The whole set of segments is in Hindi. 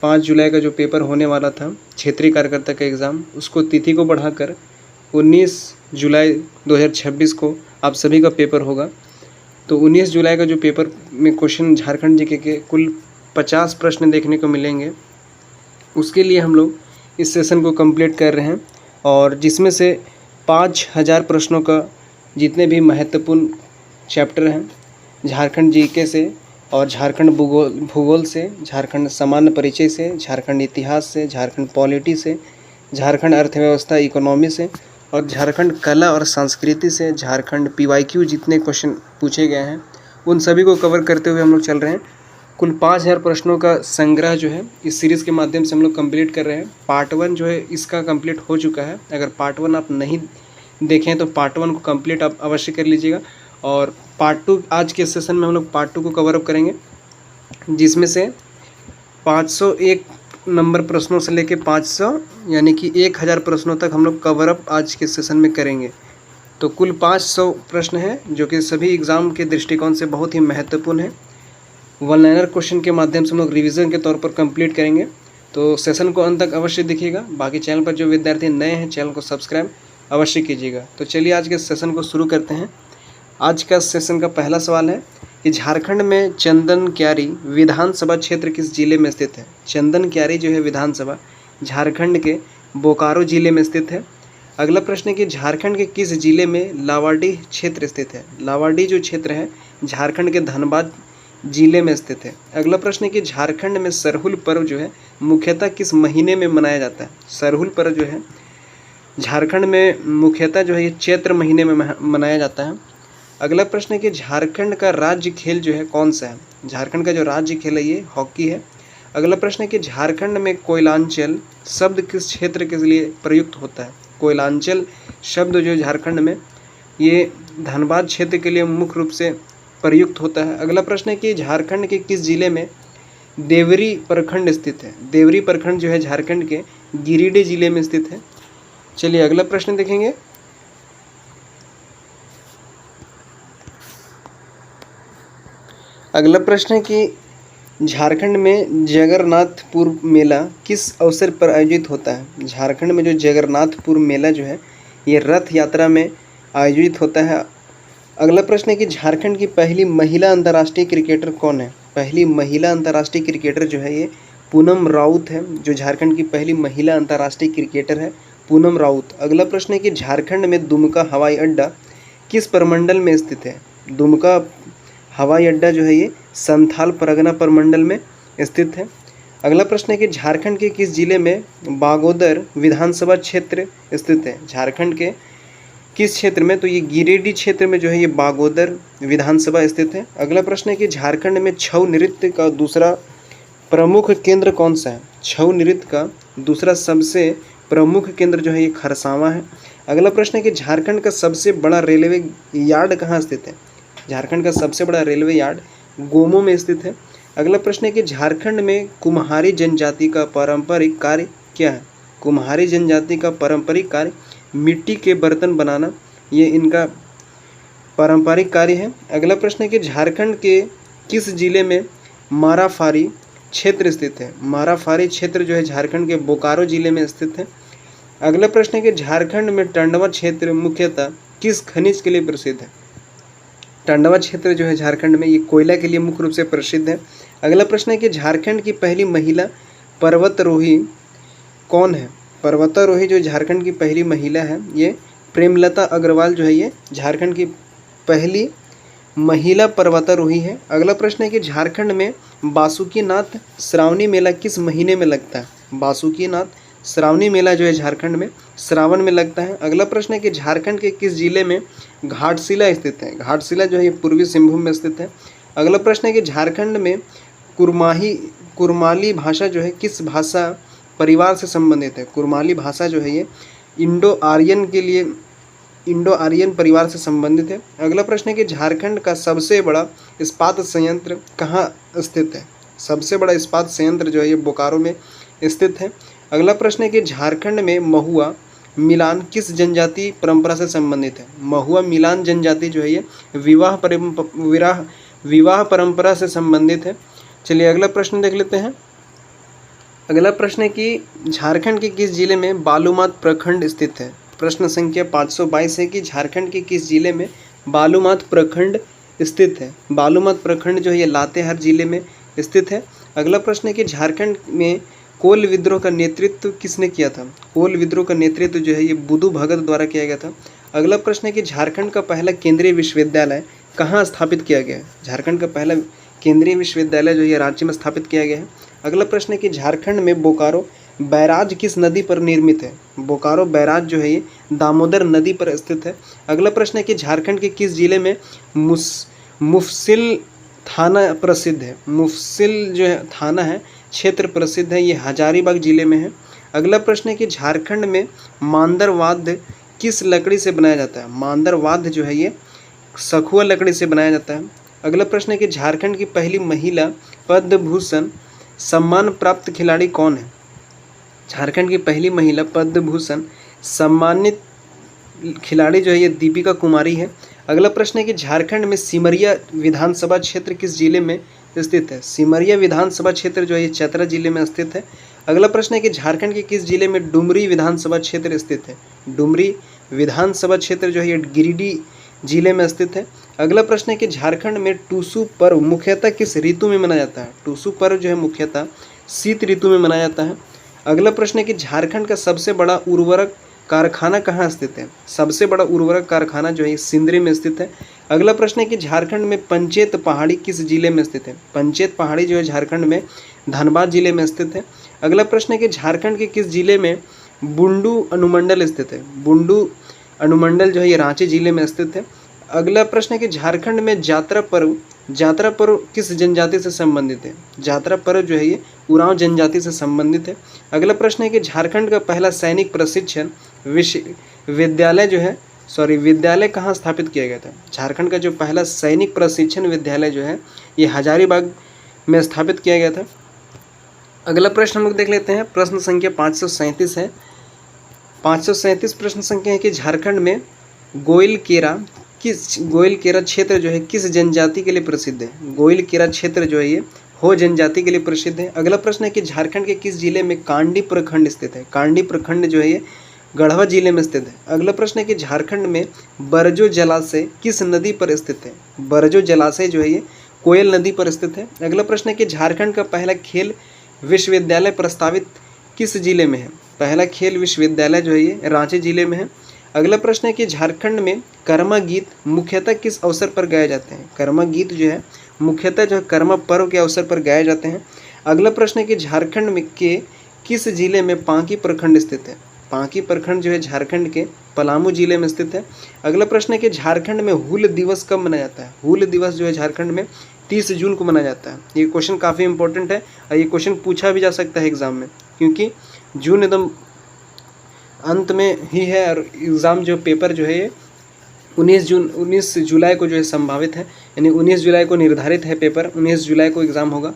5 जुलाई का जो पेपर होने वाला था क्षेत्रीय कार्यकर्ता का एग्ज़ाम, उसको तिथि को बढ़ाकर 19 जुलाई 2026 को आप सभी का पेपर होगा। तो 19 जुलाई का जो पेपर में क्वेश्चन झारखंड जीके के कुल 50 प्रश्न देखने को मिलेंगे। उसके लिए हम लोग इस सेशन को कंप्लीट कर रहे हैं और जिसमें से 5000 प्रश्नों का जितने भी महत्वपूर्ण चैप्टर हैं झारखंड जीके से और झारखंड भूगोल से, झारखंड सामान्य परिचय से, झारखंड इतिहास से, झारखंड पॉलिटी से, झारखंड अर्थव्यवस्था इकोनॉमी से और झारखंड कला और संस्कृति से, झारखंड PYQ जितने क्वेश्चन पूछे गए हैं उन सभी को कवर करते हुए हम लोग चल रहे हैं। कुल 5000 प्रश्नों का संग्रह जो है इस सीरीज़ के माध्यम से हम लोग कंप्लीट कर रहे हैं। पार्ट 1 जो है इसका कंप्लीट हो चुका है। अगर पार्ट 1 आप नहीं देखें तो पार्ट 1 को कंप्लीट आप अवश्य कर लीजिएगा और पार्ट 2 आज के सेशन में हम लोग पार्ट 2 को कवर अप करेंगे, जिसमें से 501 नंबर प्रश्नों से लेके 500 यानी कि 1000 प्रश्नों तक हम लोग कवर अप आज के सेशन में करेंगे। तो कुल 500 प्रश्न हैं जो कि सभी एग्ज़ाम के दृष्टिकोण से बहुत ही महत्वपूर्ण है। वन लाइनर क्वेश्चन के माध्यम से हम लोग रिवीजन के तौर पर कंप्लीट करेंगे। तो सेशन को अंत तक अवश्य देखिएगा। बाकी चैनल पर जो विद्यार्थी नए हैं चैनल को सब्सक्राइब अवश्य कीजिएगा। तो चलिए आज के सेशन को शुरू करते हैं। आज का सेशन का पहला सवाल है कि झारखंड में चंदन क्यारी विधानसभा क्षेत्र किस जिले में स्थित है। चंदन क्यारी जो है विधानसभा झारखंड के बोकारो जिले में स्थित है। अगला प्रश्न है कि झारखंड के किस जिले में लावाडीह क्षेत्र स्थित है। लावाडीह जो क्षेत्र है झारखंड के धनबाद जिले में स्थित है। अगला प्रश्न है कि झारखंड में सरहुल पर्व जो है मुख्यतः किस महीने में मनाया जाता है। सरहुल पर्व जो है झारखंड में मुख्यतः जो है ये चैत्र महीने में मनाया जाता है। अगला प्रश्न है कि झारखंड का राज्य खेल जो है कौन सा है। झारखंड का जो राज्य खेल है ये हॉकी है। अगला प्रश्न है कि झारखंड में कोयलांचल शब्द किस क्षेत्र के लिए प्रयुक्त होता है। कोयलांचल शब्द जो झारखंड में ये धनबाद क्षेत्र के लिए मुख्य रूप से प्रयुक्त होता है। अगला प्रश्न है कि झारखंड के किस जिले में देवरी प्रखंड स्थित है। देवरी प्रखंड जो है झारखंड के गिरिडीह जिले में स्थित है। चलिए अगला प्रश्न देखेंगे। अगला प्रश्न है कि झारखंड में जगन्नाथपुर मेला किस अवसर पर आयोजित होता है। झारखंड में जो जगन्नाथपुर मेला जो है ये रथ यात्रा में आयोजित होता है। अगला प्रश्न है कि झारखंड की पहली महिला अंतर्राष्ट्रीय क्रिकेटर कौन है। पहली महिला अंतर्राष्ट्रीय क्रिकेटर जो है ये पूनम राउत है, जो झारखंड की पहली महिला अंतर्राष्ट्रीय क्रिकेटर है पूनम राउत। अगला प्रश्न है कि झारखंड में दुमका हवाई अड्डा किस प्रमंडल में स्थित है। दुमका हवाई अड्डा जो है ये संथाल परगना प्रमंडल में स्थित है। अगला प्रश्न है कि झारखंड के किस जिले में बागोदर विधानसभा क्षेत्र स्थित है। झारखंड के किस क्षेत्र में, तो ये गिरिडीह क्षेत्र में जो है ये बागोदर विधानसभा स्थित है। अगला प्रश्न है कि झारखंड में छऊ नृत्य का दूसरा प्रमुख केंद्र कौन सा है। छऊ नृत्य का दूसरा सबसे प्रमुख केंद्र जो है ये खरसावां है। अगला प्रश्न है कि झारखंड का सबसे बड़ा रेलवे यार्ड कहाँ स्थित है। झारखंड का सबसे बड़ा रेलवे यार्ड गोमो में स्थित है। अगला प्रश्न है कि झारखंड में कुम्हारी जनजाति का पारंपरिक कार्य क्या है। कुम्हारी जनजाति का पारंपरिक कार्य मिट्टी के बर्तन बनाना, ये इनका पारंपरिक कार्य है। अगला प्रश्न है कि झारखंड के किस जिले में माराफारी क्षेत्र स्थित है। माराफारी क्षेत्र जो है झारखंड के बोकारो जिले में स्थित है। अगला प्रश्न है कि झारखंड में टंडवा क्षेत्र मुख्यतः किस खनिज के लिए प्रसिद्ध है। टंडवा क्षेत्र जो है झारखंड में ये कोयला के लिए मुख्य रूप से प्रसिद्ध है। अगला प्रश्न है कि झारखंड की पहली महिला पर्वतारोही कौन है। पर्वतारोही जो झारखंड की पहली महिला है ये प्रेमलता अग्रवाल जो है ये झारखंड की पहली महिला पर्वतारोही है। अगला प्रश्न है कि झारखंड में बासुकीनाथ श्रावणी मेला किस महीने में लगता है। बासुकीनाथ श्रावणी मेला जो है झारखंड में श्रावण में लगता है। अगला प्रश्न है कि झारखंड के किस जिले में घाटशिला स्थित है। घाटशिला जो है ये पूर्वी सिंहभूम में स्थित है। अगला प्रश्न है कि झारखंड में कुरमाली भाषा जो है किस भाषा परिवार से संबंधित है। कुरमाली भाषा जो है ये इंडो आर्यन परिवार से संबंधित है। अगला प्रश्न है कि झारखंड का सबसे बड़ा इस्पात संयंत्र कहाँ स्थित है। सबसे बड़ा इस्पात संयंत्र जो है ये बोकारो में स्थित है। अगला प्रश्न है कि झारखंड में महुआ मिलान किस जनजाति परंपरा से संबंधित है। महुआ मिलान जनजाति जो है ये विवाह परंपरा से संबंधित है। चलिए अगला प्रश्न देख लेते हैं। अगला प्रश्न है कि झारखंड के किस जिले में बालूमाथ प्रखंड स्थित है। प्रश्न संख्या 522 है कि झारखंड के किस जिले में बालूमाथ प्रखंड स्थित है। बालूमाथ प्रखंड जो है ये लातेहार जिले में स्थित है। अगला प्रश्न है कि झारखंड में कोल विद्रोह का नेतृत्व किसने किया था। कोल विद्रोह का नेतृत्व जो है ये बुधु भगत द्वारा किया गया था। अगला प्रश्न है कि झारखंड का पहला केंद्रीय विश्वविद्यालय कहाँ स्थापित किया गया है। झारखंड का पहला केंद्रीय विश्वविद्यालय जो है रांची में स्थापित किया गया है। अगला प्रश्न है कि झारखंड में बोकारो बैराज किस नदी पर निर्मित है। बोकारो बैराज जो है ये दामोदर नदी पर स्थित है। अगला प्रश्न है कि झारखंड के किस जिले में मुफस्सिल थाना प्रसिद्ध है। मुफस्सिल जो है थाना है क्षेत्र प्रसिद्ध है, ये हजारीबाग जिले में है। अगला प्रश्न है कि झारखंड में मांदर वाद्य किस लकड़ी से बनाया जाता है। मांदर वाद्य जो है ये सखुआ लकड़ी से बनाया जाता है। अगला प्रश्न है कि झारखंड की पहली महिला पद्म भूषण सम्मान प्राप्त खिलाड़ी कौन है। झारखंड की पहली महिला पद्म भूषण सम्मानित खिलाड़ी जो है ये दीपिका कुमारी है। अगला प्रश्न है कि झारखंड में सिमरिया विधानसभा क्षेत्र किस जिले में स्थित है। सिमरिया विधानसभा क्षेत्र जो है ये चतरा जिले में स्थित है। अगला प्रश्न है कि झारखंड के किस जिले में डुमरी विधानसभा क्षेत्र स्थित है। डुमरी विधानसभा क्षेत्र जो है ये गिरिडीह जिले में स्थित है। अगला प्रश्न है कि झारखंड में टूसू पर्व मुख्यतः किस ऋतु में मनाया जाता है। टूसू पर्व जो है मुख्यतः शीत ऋतु में मनाया जाता है। अगला प्रश्न है कि झारखंड का सबसे बड़ा उर्वरक कारखाना कहाँ स्थित है। सबसे बड़ा उर्वरक कारखाना जो है सिंदरी में स्थित है। अगला प्रश्न है कि झारखंड में पंचेत पहाड़ी किस जिले में स्थित है। पंचेत पहाड़ी जो है झारखंड में धनबाद जिले में स्थित है। अगला प्रश्न है कि झारखंड के किस जिले में बुंडू अनुमंडल स्थित है। बुंडू अनुमंडल जो है ये रांची जिले में स्थित है। अगला प्रश्न है कि झारखंड में जात्रा पर्व किस जनजाति से संबंधित है। जात्रा पर्व जो है ये उरांव जनजाति से संबंधित है। अगला प्रश्न है कि झारखंड का पहला सैनिक प्रशिक्षण विद्यालय कहाँ स्थापित किया गया था। झारखंड का जो पहला सैनिक प्रशिक्षण विद्यालय जो है ये हजारीबाग में स्थापित किया गया था। अगला प्रश्न हम लोग देख लेते हैं। प्रश्न संख्या 537 है। 537 प्रश्न संख्या है कि झारखंड में गोइलकेरा क्षेत्र जो है किस जनजाति के लिए प्रसिद्ध है। गोइलकेरा क्षेत्र जो है ये हो जनजाति के लिए प्रसिद्ध है। अगला प्रश्न है कि झारखंड के किस जिले में कांडी प्रखंड स्थित है। कांडी प्रखंड जो है ये गढ़वा जिले में स्थित है। अगला प्रश्न है कि झारखंड में बरजो जलाशय किस नदी पर स्थित है। बरजो जलाशय जो है ये कोयल नदी पर स्थित है। अगला प्रश्न है कि झारखंड का पहला खेल विश्वविद्यालय प्रस्तावित किस जिले में है। पहला खेल विश्वविद्यालय जो है ये रांची जिले में है। अगला प्रश्न है कि झारखंड में कर्मा गीत मुख्यतः किस अवसर पर गाए जाते हैं। कर्मा गीत जो है मुख्यतः जो है कर्मा पर्व के अवसर पर गाए जाते हैं। अगला प्रश्न है कि झारखंड में के किस जिले में पांकी प्रखंड स्थित है। पांकी प्रखंड जो है झारखंड के पलामू जिले में स्थित है। अगला प्रश्न है कि झारखंड में हूल दिवस कब मनाया जाता है। हूल दिवस जो है झारखंड में 30 जून को मनाया जाता है। ये क्वेश्चन काफ़ी इंपॉर्टेंट है और ये क्वेश्चन पूछा भी जा सकता है एग्जाम में, क्योंकि जून एकदम अंत में ही है और एग्ज़ाम जो पेपर जो है ये 19 जुलाई को जो है संभावित है, यानी 19 जुलाई को निर्धारित है पेपर। 19 जुलाई को एग्ज़ाम होगा।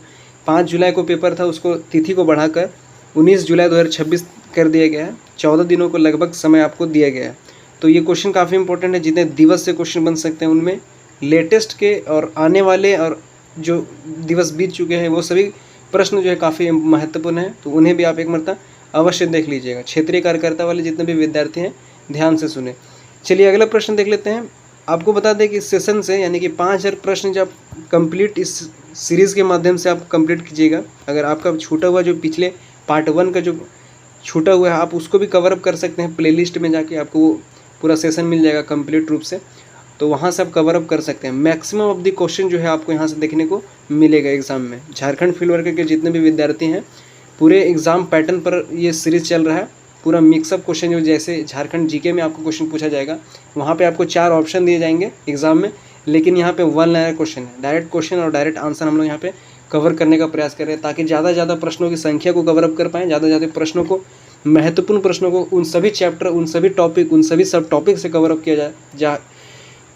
5 जुलाई को पेपर था, उसको तिथि को बढ़ाकर 19 जुलाई 2026 कर दिया गया है। 14 दिनों को लगभग समय आपको दिया गया है। तो ये क्वेश्चन काफ़ी इंपॉर्टेंट है। जितने दिवस से क्वेश्चन बन सकते हैं उनमें लेटेस्ट के और आने वाले और जो दिवस बीत चुके हैं वो सभी प्रश्न जो है काफ़ी महत्वपूर्ण है, तो उन्हें भी आप एक मरतबा अवश्य देख लीजिएगा। क्षेत्रीय कार्यकर्ता वाले जितने भी विद्यार्थी हैं ध्यान से सुने। चलिए अगला प्रश्न देख लेते हैं। आपको बता दें कि इस सेशन से यानी कि 5000 प्रश्न जब कंप्लीट इस सीरीज़ के माध्यम से आप कंप्लीट कीजिएगा। अगर आपका छूटा हुआ जो पिछले पार्ट 1 का जो छूटा हुआ है आप उसको भी कवर अप कर सकते हैं। प्लेलिस्ट में जाके आपको वो पूरा सेशन मिल जाएगा कंप्लीट रूप से, तो वहाँ से आप कवर अप कर सकते हैं। मैक्सिमम ऑफ द क्वेश्चन जो है आपको यहाँ से देखने को मिलेगा एग्जाम में। झारखंड फील्ड वर्कर के जितने भी विद्यार्थी हैं पूरे एग्ज़ाम पैटर्न पर ये सीरीज़ चल रहा है। पूरा मिक्सअप क्वेश्चन जो जैसे झारखंड जीके में आपको क्वेश्चन पूछा जाएगा, वहाँ पे आपको 4 ऑप्शन दिए जाएंगे एग्जाम में, लेकिन यहाँ पे 1 लाइनर क्वेश्चन है। डायरेक्ट क्वेश्चन और डायरेक्ट आंसर हम लोग यहाँ पे कवर करने का प्रयास करें, ताकि ज़्यादा से ज़्यादा प्रश्नों की संख्या को कवर अप कर पाएँ, ज़्यादा से ज़्यादा प्रश्नों को, महत्वपूर्ण प्रश्नों को, उन सभी चैप्टर, उन सभी टॉपिक, उन सभी सब टॉपिक से कवर अप किया जाए,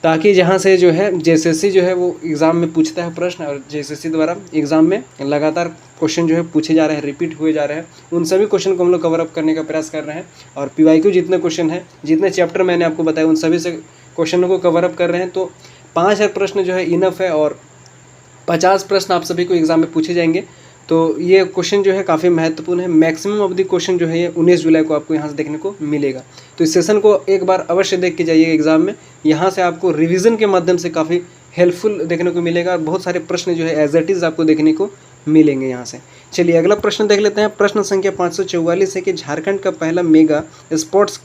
ताकि जहाँ से जो है जेएसएससी जो है वो एग्ज़ाम में पूछता है प्रश्न, और जेएसएससी द्वारा एग्ज़ाम में लगातार क्वेश्चन जो है पूछे जा रहे हैं, रिपीट हुए जा रहे हैं, उन सभी क्वेश्चन को हम लोग कवर अप करने का प्रयास कर रहे हैं। और पीवाईक्यू जितने क्वेश्चन हैं, जितने चैप्टर मैंने आपको बताया, उन सभी से क्वेश्चनों को कवर अप कर रहे हैं। तो 5000 प्रश्न जो है इनफ है, और 50 प्रश्न आप सभी को एग्ज़ाम में पूछे जाएंगे। तो ये क्वेश्चन जो है काफ़ी महत्वपूर्ण है। मैक्सिमम ऑफ द क्वेश्चन जो है ये 19 जुलाई को आपको यहाँ से देखने को मिलेगा। तो इस सेशन को एक बार अवश्य देख के जाइए एग्जाम में, यहाँ से आपको रिवीजन के माध्यम से काफ़ी हेल्पफुल देखने को मिलेगा और बहुत सारे प्रश्न जो है एज इट इज़ आपको देखने को मिलेंगे यहाँ से। चलिए अगला प्रश्न देख लेते हैं। प्रश्न संख्या 544 है कि झारखंड का पहला मेगा स्पोर्ट्स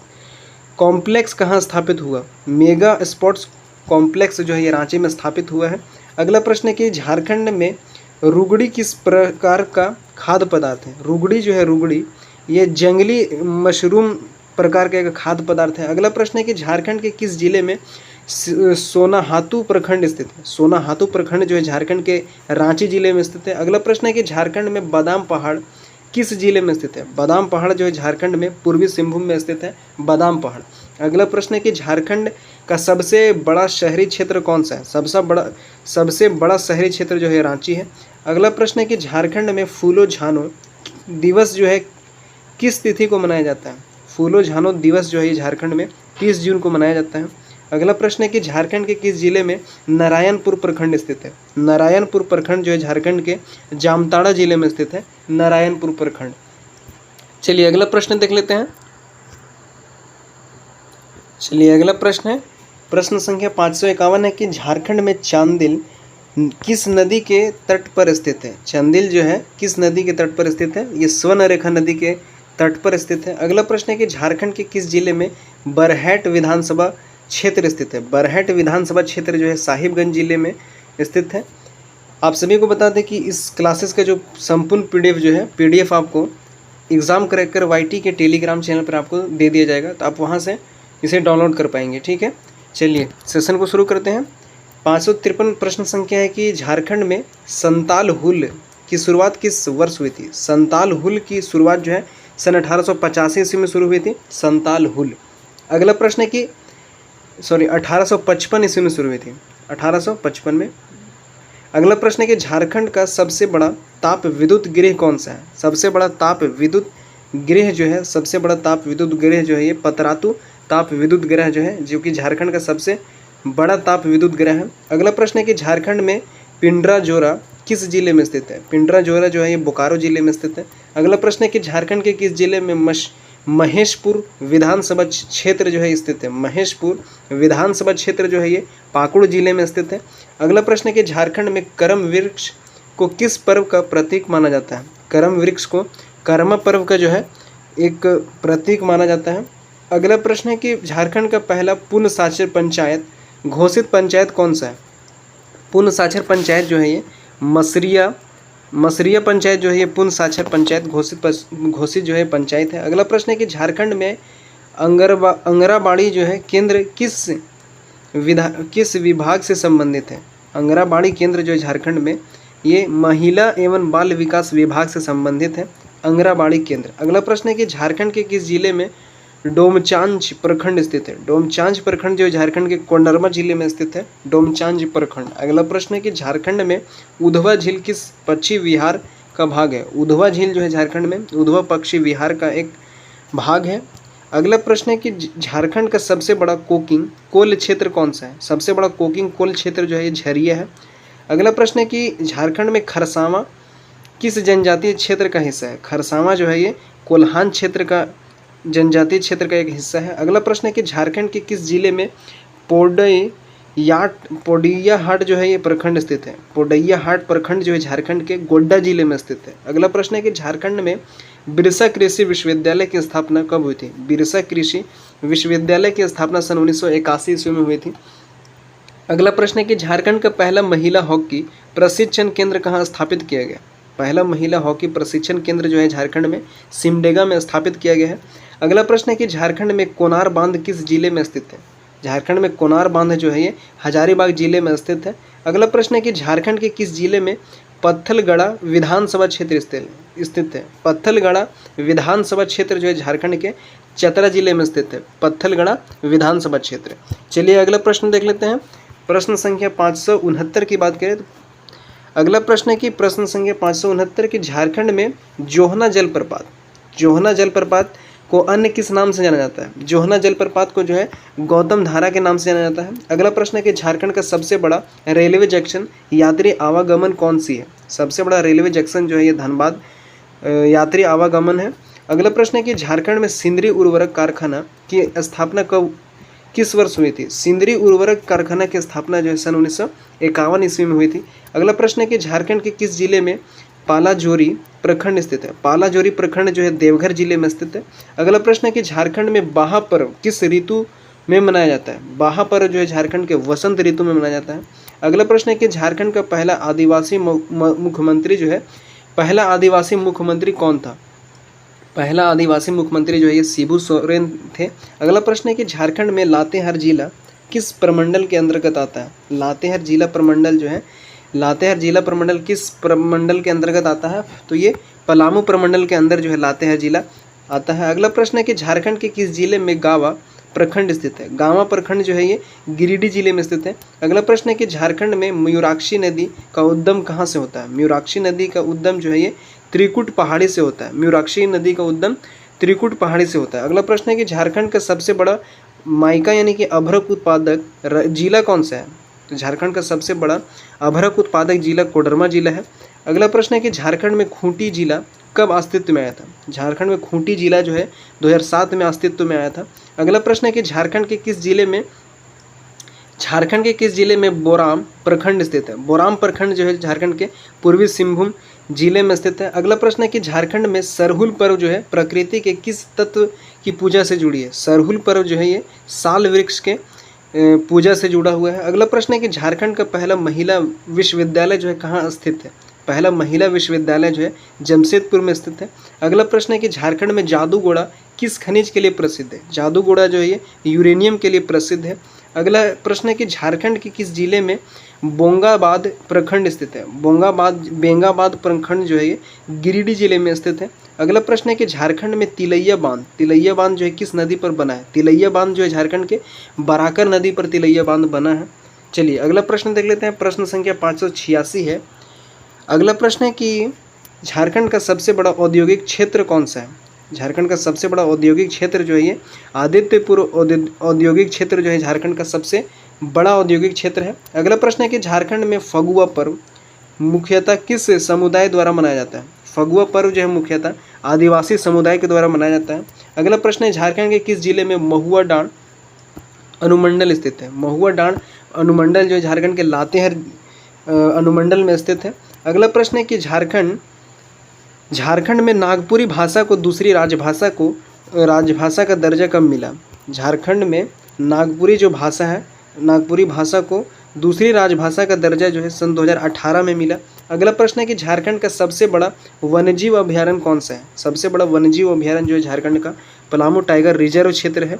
कॉम्प्लेक्स कहाँ स्थापित हुआ। मेगा स्पोर्ट्स कॉम्प्लेक्स जो है ये रांची में स्थापित हुआ है। अगला प्रश्न है कि झारखंड में रुगड़ी किस प्रकार का खाद्य पदार्थ है। रुगड़ी जो है, रुगड़ी ये जंगली मशरूम प्रकार का एक खाद्य पदार्थ है। अगला प्रश्न है कि झारखंड के किस जिले में सोनाहातू प्रखंड स्थित है। सोनाहातू प्रखंड जो है झारखंड के रांची जिले में स्थित है। अगला प्रश्न है कि झारखंड में बादाम पहाड़ किस जिले में स्थित है। बादाम पहाड़ जो है झारखंड में पूर्वी सिंहभूम में स्थित है, बादाम पहाड़। अगला प्रश्न है कि झारखंड का सबसे बड़ा शहरी क्षेत्र कौन सा है। सबसे बड़ा शहरी क्षेत्र जो है रांची है। अगला प्रश्न है कि झारखंड में फूलो झानो दिवस जो है किस तिथि को मनाया जाता है। फूलो झानो दिवस जो है झारखंड में 30 जून को मनाया जाता है। अगला प्रश्न है कि झारखंड के किस जिले में नारायणपुर प्रखंड स्थित है। नारायणपुर प्रखंड जो है झारखंड के जामताड़ा जिले में स्थित है, नारायणपुर प्रखंड। चलिए अगला प्रश्न देख लेते हैं। चलिए अगला प्रश्न है, प्रश्न संख्या 551 है कि झारखंड में चांदिल किस नदी के तट पर स्थित है। चांदिल जो है किस नदी के तट पर स्थित है, ये स्वर्णरेखा नदी के तट पर स्थित है। अगला प्रश्न है कि झारखंड के किस जिले में बरहट विधानसभा क्षेत्र स्थित है। बरहट विधानसभा क्षेत्र जो है साहिबगंज जिले में स्थित है। आप सभी को बता दें कि इस क्लासेस का जो संपूर्ण पीडीएफ जो है, पीडीएफ आपको एग्जाम क्रैकर वाईटी के टेलीग्राम चैनल पर आपको दे दिया जाएगा, तो आप वहां से इसे डाउनलोड कर पाएंगे। ठीक है, चलिए सेशन को शुरू करते हैं। 553 प्रश्न संख्या है कि झारखंड में संताल हुल की शुरुआत किस वर्ष हुई थी। संताल हुल की शुरुआत जो है सन 1885 ईस्वी में शुरू हुई थी, संताल हुल। अगला प्रश्न है कि 1855 ईस्वी में शुरू हुई थी, 1855 में। अगला प्रश्न है कि झारखंड का सबसे बड़ा ताप विद्युत गृह कौन सा है। सबसे बड़ा ताप विद्युत गृह जो है, सबसे बड़ा ताप विद्युत गृह जो है ये पतरातू ताप विद्युत गृह जो है, जो कि झारखंड का सबसे बड़ा ताप विद्युत गृह है। अगला प्रश्न है कि झारखंड में पिंडराजोरा किस जिले में स्थित है। पिंडराजोरा जो है ये बोकारो जिले में स्थित है। अगला प्रश्न है कि झारखंड के किस जिले में महेशपुर विधानसभा क्षेत्र जो है स्थित है। महेशपुर विधानसभा क्षेत्र जो है ये पाकुड़ जिले में स्थित है। अगला प्रश्न है कि झारखंड में करम वृक्ष को किस पर्व का प्रतीक माना जाता है। करम वृक्ष को कर्मा पर्व का जो है एक प्रतीक माना जाता है। अगला प्रश्न है कि झारखंड का पहला पूर्ण साक्षर पंचायत घोषित पंचायत कौन सा है। पूर्ण साक्षर पंचायत जो है ये मसरिया पंचायत जो है ये पूर्ण साक्षर पंचायत घोषित जो है पंचायत है। अगला प्रश्न है कि झारखंड में अंगराबाड़ी जो है केंद्र किस विभाग से संबंधित है। अंगराबाड़ी केंद्र जो है झारखंड में ये महिला एवं बाल विकास विभाग से संबंधित है, अंगराबाड़ी केंद्र। अगला प्रश्न है कि झारखंड के किस जिले में डोमचांच प्रखंड स्थित है। डोमचांच प्रखंड जो है झारखंड के कोंडरमा जिले में स्थित है, डोमचांच प्रखंड। अगला प्रश्न है कि झारखंड में उधवा झील किस पक्षी विहार का भाग है। उधवा झील जो है झारखंड में उधवा पक्षी विहार का एक भाग है। अगला प्रश्न है कि झारखंड का सबसे बड़ा कोकिंग कोल क्षेत्र कौन सा है। सबसे बड़ा कोकिंग कोल क्षेत्र जो है ये झरिया है। अगला प्रश्न है कि झारखंड में खरसावां किस जनजातीय क्षेत्र का हिस्सा है। खरसावां जो है ये कोल्हान क्षेत्र का जनजातीय क्षेत्र का एक हिस्सा है। अगला प्रश्न है कि झारखंड के किस जिले में पोडैया हाट जो है ये प्रखंड स्थित है। पोडैया हाट प्रखंड जो है झारखंड के गोड्डा जिले में स्थित है। अगला प्रश्न है कि झारखंड में बिरसा कृषि विश्वविद्यालय की स्थापना कब हुई थी। बिरसा कृषि विश्वविद्यालय की स्थापना सन 1981 ईस्वी में हुई थी। अगला प्रश्न है कि झारखंड का पहला महिला हॉकी प्रशिक्षण केंद्र कहाँ स्थापित किया गया। पहला महिला हॉकी प्रशिक्षण केंद्र जो है झारखंड में सिमडेगा में स्थापित किया गया है। अगला प्रश्न है कि झारखंड में कोनार बांध किस जिले में स्थित है। झारखंड में कोनार बांध जो है ये हजारीबाग जिले में स्थित है। अगला प्रश्न है कि झारखंड के किस जिले में पत्थलगड़ा विधानसभा क्षेत्र स्थित है। पत्थलगड़ा विधानसभा क्षेत्र जो है झारखंड के चतरा जिले में स्थित है, पत्थलगड़ा विधानसभा क्षेत्र। चलिए अगला प्रश्न देख लेते हैं। प्रश्न संख्या 569 की बात करें तो अगला प्रश्न है कि प्रश्न संख्या 569 कि झारखंड में जोहना जलप्रपात को अन्य किस नाम से जाना जाता है? जोहना जलप्रपात को जो है गौतम धारा के नाम से जाना जाता है। अगला प्रश्न है कि झारखंड का सबसे बड़ा रेलवे जंक्शन यात्री आवागमन कौन सी है? सबसे बड़ा रेलवे जंक्शन जो है ये धनबाद यात्री आवागमन है। अगला प्रश्न है कि झारखंड में सिंदरी उर्वरक कारखाना की स्थापना कब किस वर्ष हुई थी? सिंदरी उर्वरक कारखाना की स्थापना जो है सन 1951 ईस्वी में हुई थी। अगला प्रश्न है कि झारखंड के किस जिले में पालाजोरी प्रखंड स्थित है? पालाजोरी प्रखंड जो है देवघर जिले में स्थित है। अगला प्रश्न है कि झारखंड में बाहा पर्व किस ऋतु में मनाया जाता है? बाहा पर्व जो है झारखंड के वसंत ऋतु में मनाया जाता है। अगला प्रश्न है कि झारखंड का पहला आदिवासी मुख्यमंत्री जो है पहला आदिवासी मुख्यमंत्री कौन था? पहला आदिवासी मुख्यमंत्री जो है ये शिबू सोरेन थे। अगला प्रश्न है कि झारखंड में लातेहार जिला किस प्रमंडल के अंतर्गत आता है? लातेहार जिला प्रमंडल जो है लातेहार जिला प्रमंडल किस प्रमंडल के अंतर्गत आता है? तो ये पलामू प्रमंडल के अंदर जो है लातेहार जिला आता है। अगला प्रश्न है कि झारखंड के किस जिले में गावा प्रखंड स्थित है? गावा प्रखंड जो है ये गिरिडीह जिले में स्थित है। अगला प्रश्न है कि झारखंड में मयूराक्षी नदी का उद्गम कहाँ से होता है? मयूराक्षी नदी का उद्गम जो है ये त्रिकुट पहाड़ी से होता है। मयूराक्षी नदी का उद्गम त्रिकुट पहाड़ी से होता है। अगला प्रश्न है कि झारखंड का सबसे बड़ा माइका यानी कि अभ्रक उत्पादक जिला कौन सा है? तो झारखंड का सबसे बड़ा अभ्रक उत्पादक जिला कोडरमा जिला है। अगला प्रश्न है कि झारखंड में खूंटी जिला कब अस्तित्व में आया था? झारखंड में खूंटी जिला जो है 2007 में अस्तित्व में आया था। अगला प्रश्न है कि झारखंड के किस जिले में बोराम प्रखंड स्थित है? बोराम प्रखंड जो है झारखंड के पूर्वी सिंहभूम जिले में स्थित है। अगला प्रश्न है कि झारखंड में सरहुल पर्व जो है प्रकृति के किस तत्व की पूजा से जुड़ी है? सरहुल पर्व जो है ये साल वृक्ष के पूजा से जुड़ा हुआ है। अगला प्रश्न है कि झारखंड का पहला महिला विश्वविद्यालय जो है कहाँ स्थित है? पहला महिला विश्वविद्यालय जो है जमशेदपुर में स्थित है। अगला प्रश्न है कि झारखंड में जादूगोड़ा किस खनिज के लिए प्रसिद्ध है? जादूगोड़ा जो है ये यूरेनियम के लिए प्रसिद्ध है। अगला प्रश्न है कि झारखंड के किस जिले में बोंगाबाद प्रखंड स्थित है? बेंगाबाद प्रखंड जो है ये गिरिडीह जिले में स्थित है। अगला प्रश्न है कि झारखंड में तिलैया बांध जो है किस नदी पर बना है? तिलैया बांध जो है झारखंड के बराकर नदी पर तिलैया बांध बना है। चलिए अगला प्रश्न देख लेते हैं। प्रश्न संख्या 586 है। अगला प्रश्न है कि झारखंड का सबसे बड़ा औद्योगिक क्षेत्र कौन सा है? झारखंड का सबसे बड़ा औद्योगिक क्षेत्र जो है ये आदित्यपुर औद्योगिक क्षेत्र जो है झारखंड का सबसे बड़ा औद्योगिक क्षेत्र है। अगला प्रश्न है कि झारखंड में फगुआ पर्व मुख्यतः किस समुदाय द्वारा मनाया जाता है? फगुआ पर्व जो है मुख्यतः आदिवासी समुदाय के द्वारा मनाया जाता है। अगला प्रश्न है झारखंड के किस जिले में महुआ डांड अनुमंडल स्थित है? महुआ डांड अनुमंडल जो है झारखंड के लातेहार अनुमंडल में स्थित है। अगला प्रश्न है कि झारखंड में नागपुरी भाषा को दूसरी राजभाषा का दर्जा कब मिला? झारखंड में नागपुरी जो भाषा है नागपुरी भाषा को दूसरी राजभाषा का दर्जा जो है सन 2018 में मिला। अगला प्रश्न है कि झारखंड का सबसे बड़ा वन्यजीव अभ्यारण्य कौन सा है? सबसे बड़ा वन्यजीव अभ्यारण्य जो है झारखंड का पलामू टाइगर रिजर्व क्षेत्र है।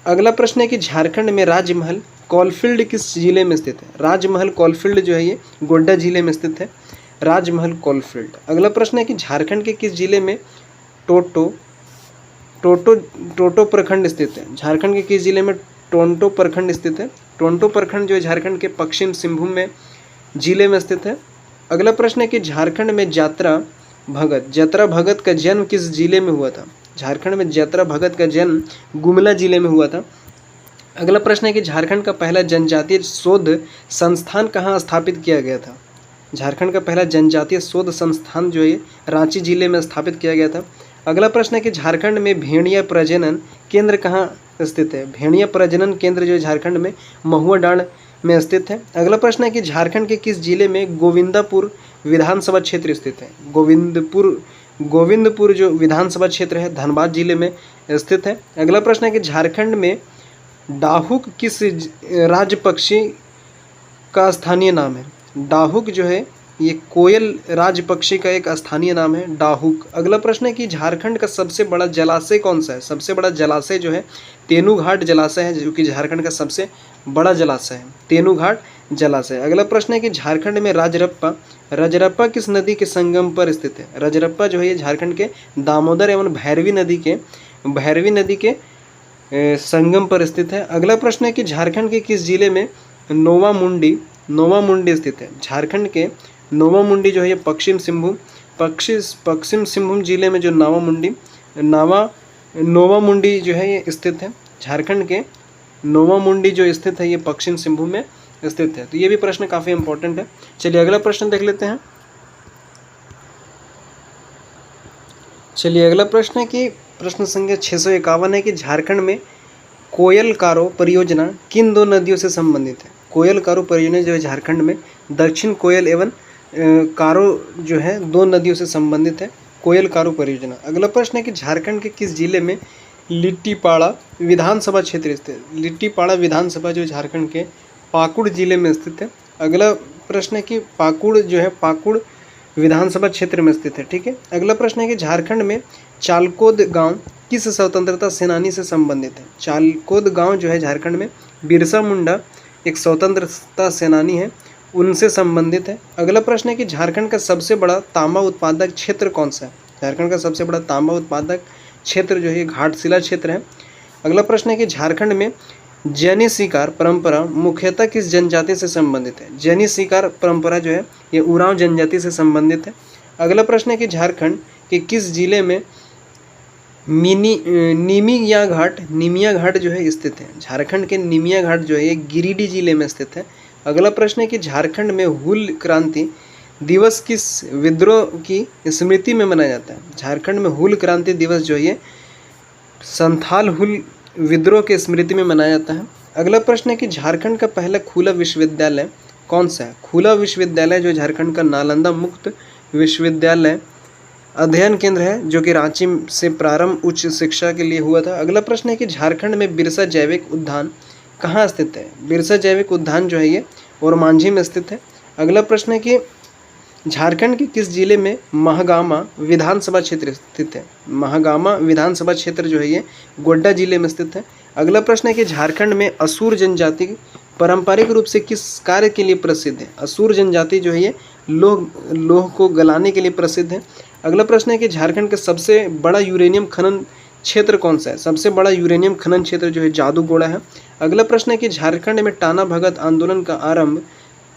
अगला प्रश्न है कि झारखंड में राजमहल कोलफील्ड किस जिले में स्थित है? राजमहल कोलफील्ड जो है ये गोड्डा जिले में स्थित है। राजमहल कोलफील्ड। अगला प्रश्न है कि झारखंड के किस जिले में टोटो प्रखंड स्थित है? झारखंड के किस जिले में टोंटो प्रखंड स्थित है? टोंटो प्रखंड जो है झारखंड के पश्चिम सिंहभूम में जिले में स्थित है। अगला प्रश्न है कि झारखंड में जतरा भगत का जन्म किस जिले में हुआ था? झारखंड में जतरा भगत का जन्म गुमला जिले में हुआ था। अगला प्रश्न है कि झारखंड का पहला जनजातीय शोध संस्थान कहाँ स्थापित किया गया था? झारखंड का पहला जनजातीय शोध संस्थान जो है रांची जिले में स्थापित किया गया था। अगला प्रश्न है कि झारखंड में भेड़िया प्रजनन केंद्र कहाँ स्थित है? भेड़िया प्रजनन केंद्र जो है झारखंड में महुआ डांड में स्थित है। अगला प्रश्न है कि झारखंड के किस जिले में गोविंदापुर विधानसभा क्षेत्र स्थित है? गोविंदपुर जो विधानसभा क्षेत्र है धनबाद जिले में स्थित है। अगला प्रश्न है कि झारखंड में डाहुक किस राज्य पक्षी का स्थानीय नाम है? डाहुक जो है ये कोयल राज पक्षी का एक स्थानीय नाम है डाहुक। अगला प्रश्न है कि झारखंड का सबसे बड़ा जलाशय कौन सा है? सबसे बड़ा जलाशय जो है तेनूघाट जलाशय है जो कि झारखंड का सबसे बड़ा जलाशय है तेनूघाट जलाशय। अगला प्रश्न है कि झारखंड में रजरप्पा किस नदी के संगम पर स्थित है? रजरप्पा जो है ये झारखंड के दामोदर एवं भैरवी नदी के संगम पर स्थित है। अगला प्रश्न है कि झारखंड के किस जिले में नोवा मुंडी स्थित है? झारखंड के नोवा मुंडी जो है ये पश्चिम सिंहभूम जिले में जो नावा नोवामुंडी जो है ये स्थित है। झारखंड के नोवामुंडी जो स्थित है ये पश्चिम सिंहभूम में स्थित है। तो ये भी प्रश्न काफ़ी इंपॉर्टेंट है। चलिए अगला प्रश्न देख लेते हैं। चलिए अगला प्रश्न है कि प्रश्न संख्या 651 है कि झारखंड में कोयलकारो परियोजना किन दो नदियों से संबंधित है। कोयलकारो परियोजना जो है झारखंड में दक्षिण कोयल एवं कारो जो है दो नदियों से संबंधित है कोयलकारो परियोजना। अगला प्रश्न है कि झारखंड के किस जिले में लिट्टीपाड़ा विधानसभा क्षेत्र स्थित है। लिट्टीपाड़ा विधानसभा जो झारखंड के पाकुड़ जिले में स्थित है। अगला प्रश्न है कि पाकुड़ जो है पाकुड़ विधानसभा क्षेत्र में स्थित है। ठीक है। अगला प्रश्न है कि झारखंड में चालकोद गांव किस स्वतंत्रता सेनानी से संबंधित है। चालकोद गांव जो है झारखंड में बिरसा मुंडा एक स्वतंत्रता सेनानी है, उनसे संबंधित है। अगला प्रश्न है कि झारखंड का सबसे बड़ा तांबा उत्पादक क्षेत्र कौन सा है। झारखंड का सबसे बड़ा तांबा उत्पादक क्षेत्र जो है घाटशिला क्षेत्र है। अगला प्रश्न है कि झारखंड में जैनी शिकार परंपरा मुख्यतः किस जनजाति से संबंधित है। जैनी शिकार परंपरा जो है ये उरांव जनजाति से संबंधित है। अगला प्रश्न है कि झारखंड के किस जिले में निमिया घाट जो है स्थित है। झारखंड के निमिया घाट जो है ये गिरिडीह जिले में स्थित है। अगला प्रश्न है कि झारखंड में हुल क्रांति दिवस किस विद्रोह की स्मृति में मनाया जाता है। झारखंड में हुल क्रांति दिवस जो है ये संथाल हुल विद्रोह के स्मृति में मनाया जाता है। अगला प्रश्न है कि झारखंड का पहला खुला विश्वविद्यालय कौन सा है। खुला विश्वविद्यालय जो झारखंड का नालंदा मुक्त विश्वविद्यालय अध्ययन केंद्र है जो कि रांची से प्रारंभ उच्च शिक्षा के लिए हुआ था। अगला प्रश्न है कि झारखंड में बिरसा जैविक उद्यान कहाँ स्थित है। बिरसा जैविक उद्यान जो है ये ओरमांझी में स्थित है। अगला प्रश्न है कि झारखंड के किस जिले में महागामा विधानसभा क्षेत्र स्थित है। महागामा विधानसभा क्षेत्र जो है ये गोड्डा जिले में स्थित है। अगला प्रश्न है कि झारखंड में असुर जनजाति पारंपरिक रूप से किस कार्य के लिए प्रसिद्ध है। असुर जनजाति जो है ये लोह को गलाने के लिए प्रसिद्ध है। अगला प्रश्न है कि झारखंड का सबसे बड़ा यूरेनियम खनन क्षेत्र कौन सा है। सबसे बड़ा यूरेनियम खनन क्षेत्र जो है जादूगोड़ा है। अगला प्रश्न है कि झारखंड में टाना भगत आंदोलन का आरंभ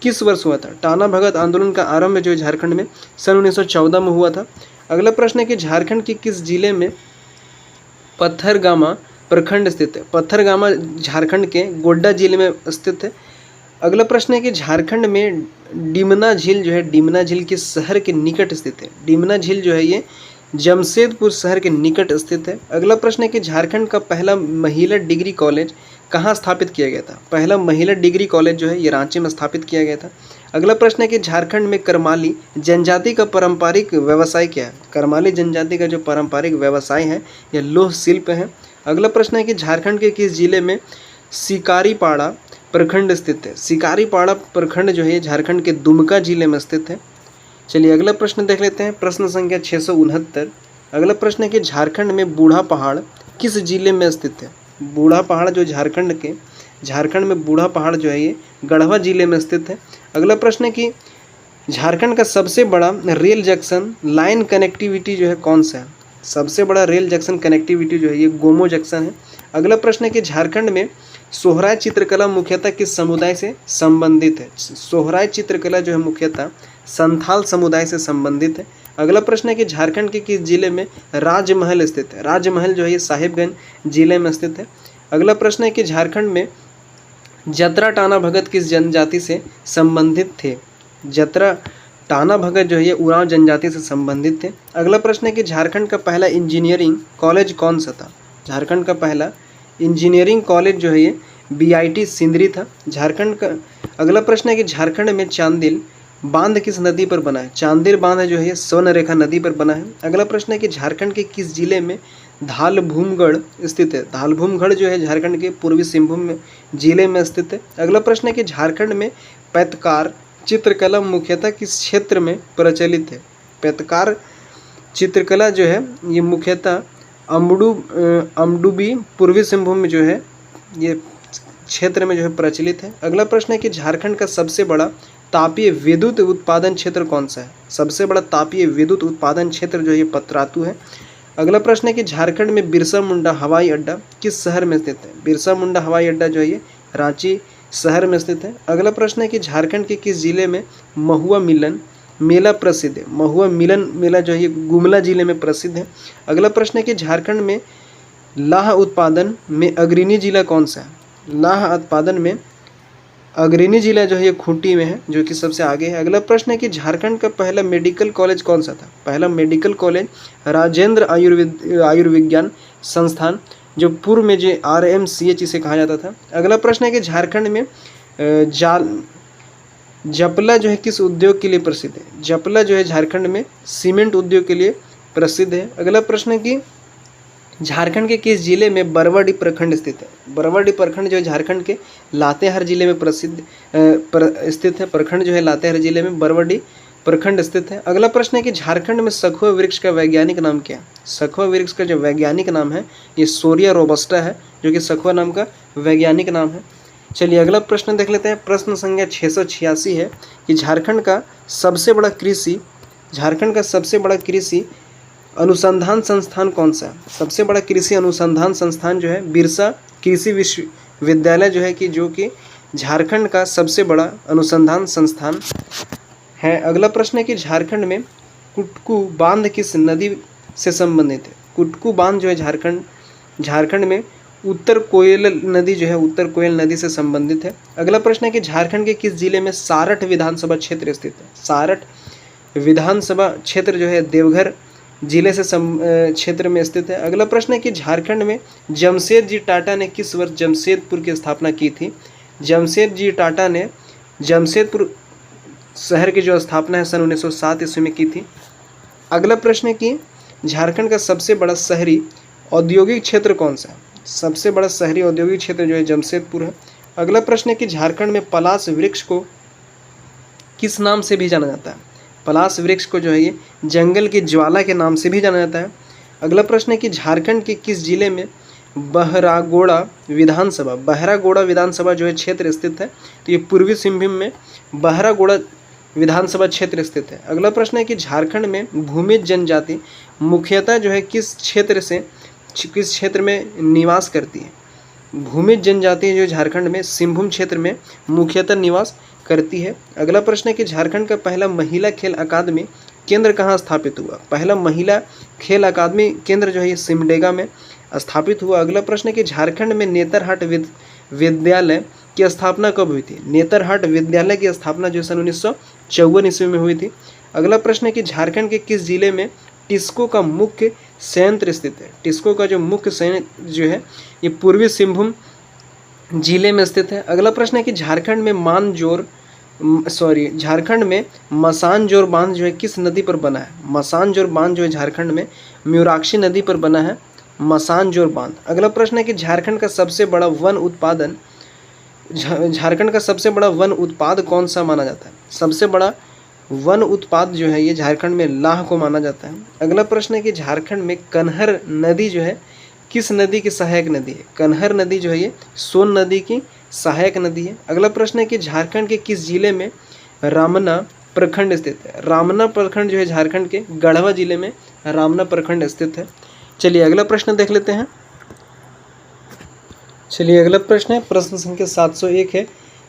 किस वर्ष हुआ था। टाना भगत आंदोलन का आरंभ जो है झारखंड में सन 1914 में हुआ था। अगला प्रश्न है कि झारखंड के किस जिले में पत्थरगामा प्रखंड स्थित है। पत्थरगामा झारखंड के गोड्डा जिले में स्थित है। अगला प्रश्न है कि झारखंड में डिमना झील जो है डिमना झील किस शहर के निकट स्थित है। डिमना झील जो है ये जमशेदपुर शहर के निकट स्थित है। अगला प्रश्न है कि झारखंड का पहला महिला डिग्री कॉलेज कहाँ स्थापित किया गया था। पहला महिला डिग्री कॉलेज जो है ये रांची में स्थापित किया गया था। अगला प्रश्न है कि झारखंड में करमाली जनजाति का पारंपरिक व्यवसाय क्या है। करमाली जनजाति का जो पारंपरिक व्यवसाय है यह लोह शिल्प है। अगला प्रश्न है कि झारखंड के किस जिले में शिकारीपाड़ा प्रखंड स्थित है। शिकारीपाड़ा प्रखंड जो है झारखंड के दुमका जिले में स्थित है। चलिए अगला प्रश्न देख लेते हैं। प्रश्न संख्या 669। अगला प्रश्न है कि झारखंड में बूढ़ा पहाड़ किस जिले में स्थित है। बूढ़ा पहाड़ जो झारखंड में बूढ़ा पहाड़ जो है ये गढ़वा जिले में स्थित है। अगला प्रश्न है कि झारखंड का सबसे बड़ा रेल जंक्शन लाइन कनेक्टिविटी जो है कौन सा है। सबसे बड़ा रेल जंक्शन कनेक्टिविटी जो है ये गोमो जंक्शन है। अगला प्रश्न है कि झारखंड में सोहराय चित्रकला मुख्यतः किस समुदाय से संबंधित है। सोहराय चित्रकला जो है मुख्यतः संथाल समुदाय से संबंधित है। अगला प्रश्न है कि झारखंड के किस जिले में राजमहल स्थित है। राजमहल जो है ये साहिबगंज जिले में स्थित है। अगला प्रश्न है कि झारखंड में जतरा टाना भगत किस जनजाति से संबंधित थे। जतरा टाना भगत जो है ये उरांव जनजाति से संबंधित थे। अगला प्रश्न है कि झारखंड का पहला इंजीनियरिंग कॉलेज कौन सा था। झारखंड का पहला इंजीनियरिंग कॉलेज जो है ये BIT सिंदरी था। झारखंड का अगला प्रश्न है कि झारखंड में चांदिल बांध किस नदी पर बना है। चांदिल बांध जो है ये स्वर्णरेखा नदी पर बना है। अगला प्रश्न है कि झारखंड के किस जिले में धालभूमगढ़ स्थित है। धालभूमगढ़ जो है झारखंड के पूर्वी सिंहभूम में जिले में स्थित है। अगला प्रश्न है कि झारखंड में पैतकार चित्रकला मुख्यतः किस क्षेत्र में प्रचलित है। पैतकार चित्रकला जो है ये मुख्यतः अमडुबी पूर्वी सिंहभूम में जो है ये क्षेत्र में जो है प्रचलित है। अगला प्रश्न है कि झारखंड का सबसे बड़ा तापीय विद्युत उत्पादन क्षेत्र कौन सा है। सबसे बड़ा तापीय विद्युत उत्पादन क्षेत्र जो है ये पतरातू है। अगला प्रश्न है कि झारखंड में बिरसा मुंडा हवाई अड्डा किस शहर में स्थित है। बिरसा मुंडा हवाई अड्डा जो है ये रांची शहर में स्थित है। अगला प्रश्न है कि झारखंड के किस जिले में महुआ मिलन मेला प्रसिद्ध है। महुआ मिलन मेला जो है ये गुमला जिले में प्रसिद्ध है। अगला प्रश्न है कि झारखंड में लाह उत्पादन में अग्रणी जिला कौन सा है? लाह उत्पादन में अग्रणी जिला जो है ये खूंटी में है, जो कि सबसे आगे है। अगला प्रश्न है कि झारखंड का पहला मेडिकल कॉलेज कौन सा था? पहला मेडिकल कॉलेज राजेंद्र आयुर्विज्ञान संस्थान, जो पूर्व में जो RMCH इसे कहा जाता था। अगला प्रश्न है कि झारखंड में जपला जो है किस उद्योग के लिए प्रसिद्ध है? जपला जो है झारखंड में सीमेंट उद्योग के लिए प्रसिद्ध है। अगला प्रश्न है कि झारखंड के किस जिले में बरवाडी प्रखंड स्थित है? बरवाडी प्रखंड जो है झारखंड के लातेहार जिले में स्थित है। प्रखंड जो है लातेहार जिले में बरवाडी प्रखंड स्थित है। अगला प्रश्न है कि झारखंड में सखुआ वृक्ष का वैज्ञानिक नाम क्या है? सखुआ वृक्ष का जो वैज्ञानिक नाम है ये सोरिया रोबस्टा है, जो कि सखुआ नाम का वैज्ञानिक नाम है। चलिए अगला प्रश्न देख लेते हैं। प्रश्न संख्या 686 है कि झारखंड का सबसे बड़ा कृषि अनुसंधान संस्थान कौन सा है? सबसे बड़ा कृषि अनुसंधान संस्थान जो है बिरसा कृषि विश्वविद्यालय जो है कि झारखंड का सबसे बड़ा अनुसंधान संस्थान है। अगला प्रश्न है कि झारखंड में कुटकू बांध किस नदी से संबंधित है? कुटकू बांध जो है झारखंड में उत्तर कोयल नदी जो है उत्तर कोयल नदी से संबंधित है। अगला प्रश्न है कि झारखंड के किस जिले में सारठ विधानसभा क्षेत्र स्थित है? सारठ विधानसभा क्षेत्र जो है देवघर जिले से क्षेत्र में स्थित है। अगला प्रश्न है कि झारखंड में जमशेदजी टाटा ने किस वर्ष जमशेदपुर की स्थापना की थी? जमशेदजी टाटा ने जमशेदपुर शहर की जो स्थापना है सन 1907 ईस्वी में की थी। अगला प्रश्न है कि झारखंड का सबसे बड़ा शहरी औद्योगिक क्षेत्र कौन सा है? सबसे बड़ा शहरी औद्योगिक क्षेत्र जो है जमशेदपुर है। अगला प्रश्न है कि झारखंड में पलाश वृक्ष को किस नाम से भी जाना जाता है? पलाश वृक्ष को जो है ये जंगल की ज्वाला के नाम से भी जाना जाता है। अगला प्रश्न है कि झारखंड के किस जिले में बहरागोड़ा विधानसभा जो है क्षेत्र स्थित है? तो ये पूर्वी सिंहभूम में बहरागोड़ा विधानसभा क्षेत्र स्थित है। अगला प्रश्न है कि झारखंड में भूमिज जनजाति मुख्यतः जो है किस क्षेत्र में निवास करती है? भूमिज जनजाति जो झारखंड में सिंहभूम क्षेत्र में मुख्यतः निवास करती है। अगला प्रश्न है कि झारखंड का पहला महिला खेल अकादमी केंद्र कहाँ स्थापित हुआ? पहला महिला खेल अकादमी केंद्र जो है ये सिमडेगा में स्थापित हुआ। अगला प्रश्न है कि झारखंड में नेतरहाट विद्यालय की स्थापना कब हुई थी? नेतरहाट विद्यालय की स्थापना जो सन 1954 ईस्वी में हुई थी। अगला प्रश्न है कि झारखंड के किस जिले में टिस्को का मुख्य संयंत्र स्थित है? टिस्को का जो मुख्य संयंत्र जो है ये पूर्वी सिंहभूम जिले में स्थित है। अगला प्रश्न है कि झारखंड में मसानजोर बांध जो है किस नदी पर बना है? मसानजोर बांध जो है झारखंड में म्यूराक्षी नदी पर बना है मसानजोर बांध। अगला प्रश्न है कि झारखंड का सबसे बड़ा वन उत्पाद कौन सा माना जाता है? सबसे बड़ा वन उत्पाद जो है ये झारखंड में लाह को माना जाता है। अगला प्रश्न है कि झारखंड में कन्हर नदी जो है किस नदी की सहायक नदी है? कन्हर नदी जो है ये सोन नदी की सहायक नदी है। अगला प्रश्न है कि झारखंड के किस जिले में रामना प्रखंड स्थित है? रामना प्रखंड जो है झारखंड के गढ़वा जिले में रामना प्रखंड स्थित है। चलिए अगला प्रश्न देख लेते हैं। अगला प्रश्न है प्रश्न संख्या 701 है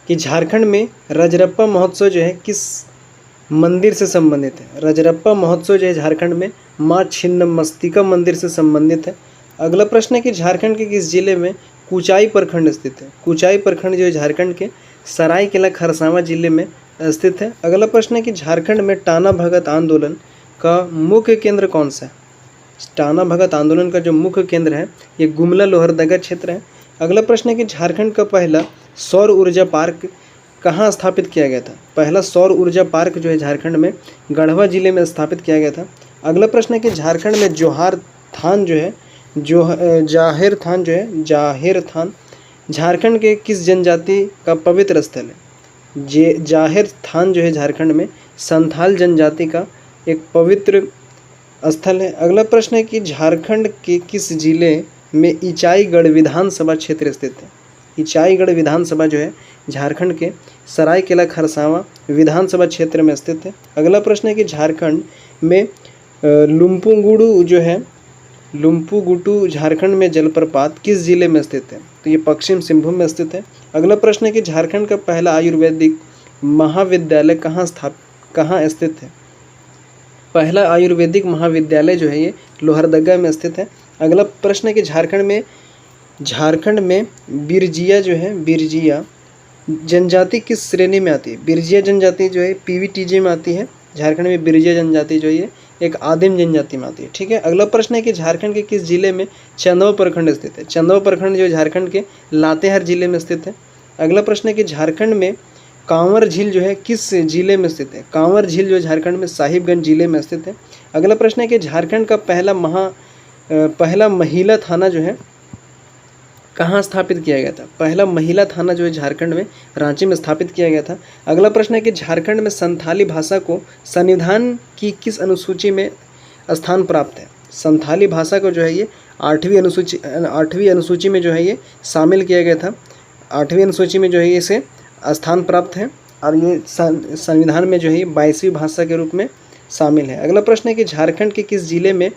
कि झारखंड में रजरप्पा महोत्सव जो है किस मंदिर से संबंधित है? रजरप्पा महोत्सव जो है झारखंड में माँ छिन्नमस्तिका मंदिर से संबंधित है। अगला प्रश्न है कि झारखंड के किस जिले में कुचाई प्रखंड स्थित है? कुचाई प्रखंड जो है झारखंड के सरायकेला खरसावां जिले में स्थित है। अगला प्रश्न है कि झारखंड में टाना भगत आंदोलन का मुख्य केंद्र कौन सा है? टाना भगत आंदोलन का जो मुख्य केंद्र है ये गुमला लोहरदगा क्षेत्र है। अगला प्रश्न है कि झारखंड का पहला सौर ऊर्जा पार्क कहाँ स्थापित किया गया था? पहला सौर ऊर्जा पार्क जो है झारखंड में गढ़वा जिले में स्थापित किया गया था। अगला प्रश्न है कि झारखंड में जाहिर थान झारखंड के किस जनजाति का पवित्र स्थल है? जाहिर थान जो है झारखंड में संथाल जनजाति का एक पवित्र स्थल है। अगला प्रश्न है कि झारखंड के किस जिले में इचाईगढ़ विधानसभा क्षेत्र स्थित है? इचाईगढ़ विधानसभा जो है झारखंड के सरायकेला खरसावां विधानसभा क्षेत्र में स्थित है। अगला प्रश्न है कि झारखंड में लुम्पुगुटू झारखंड में जलप्रपात किस जिले में स्थित है? तो ये पश्चिम सिंहभूम में स्थित है। अगला प्रश्न है कि झारखंड का पहला आयुर्वेदिक महाविद्यालय कहाँ स्थित है? पहला आयुर्वेदिक महाविद्यालय जो है ये लोहरदगा में स्थित है। अगला प्रश्न है कि झारखंड में बिरजिया जो है, बिरजिया जनजाति किस श्रेणी में आती है? बिरजिया जनजाति जो है पीवीटीजे में आती है। झारखंड में बिरजिया जनजाति जो है एक आदिम जनजाति में आती है। ठीक है। अगला प्रश्न है कि झारखंड के किस जिले में चंदवा प्रखंड स्थित है? चंदवा प्रखंड जो झारखंड के लातेहार जिले में स्थित है। अगला प्रश्न है कि झारखंड में कांवर झील जो है किस जिले में स्थित है? कांवर झील जो झारखंड में साहिबगंज जिले में स्थित है। अगला प्रश्न है कि झारखंड का पहला महिला थाना जो है कहाँ स्थापित किया गया था? पहला महिला थाना जो है झारखंड में रांची में स्थापित किया गया था। अगला प्रश्न है कि झारखंड में संथाली भाषा को संविधान की किस अनुसूची में स्थान प्राप्त है? संथाली भाषा को जो है ये 8वीं अनुसूची में जो है ये शामिल किया गया था। 8वीं अनुसूची में जो है इसे स्थान प्राप्त है और ये संविधान में जो है 22वीं भाषा के रूप में शामिल है। अगला प्रश्न है कि झारखंड के किस जिले में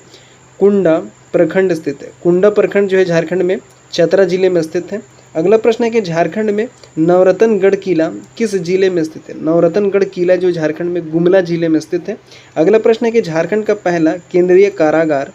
कुंडा प्रखंड स्थित है? कुंडा प्रखंड जो है झारखंड में चतरा जिले में स्थित है। अगला प्रश्न है कि झारखंड में नवरत्नगढ़ किला किस जिले में स्थित है? नवरत्नगढ़ किला जो झारखंड में गुमला जिले में स्थित है। अगला प्रश्न है कि झारखंड का पहला केंद्रीय कारागार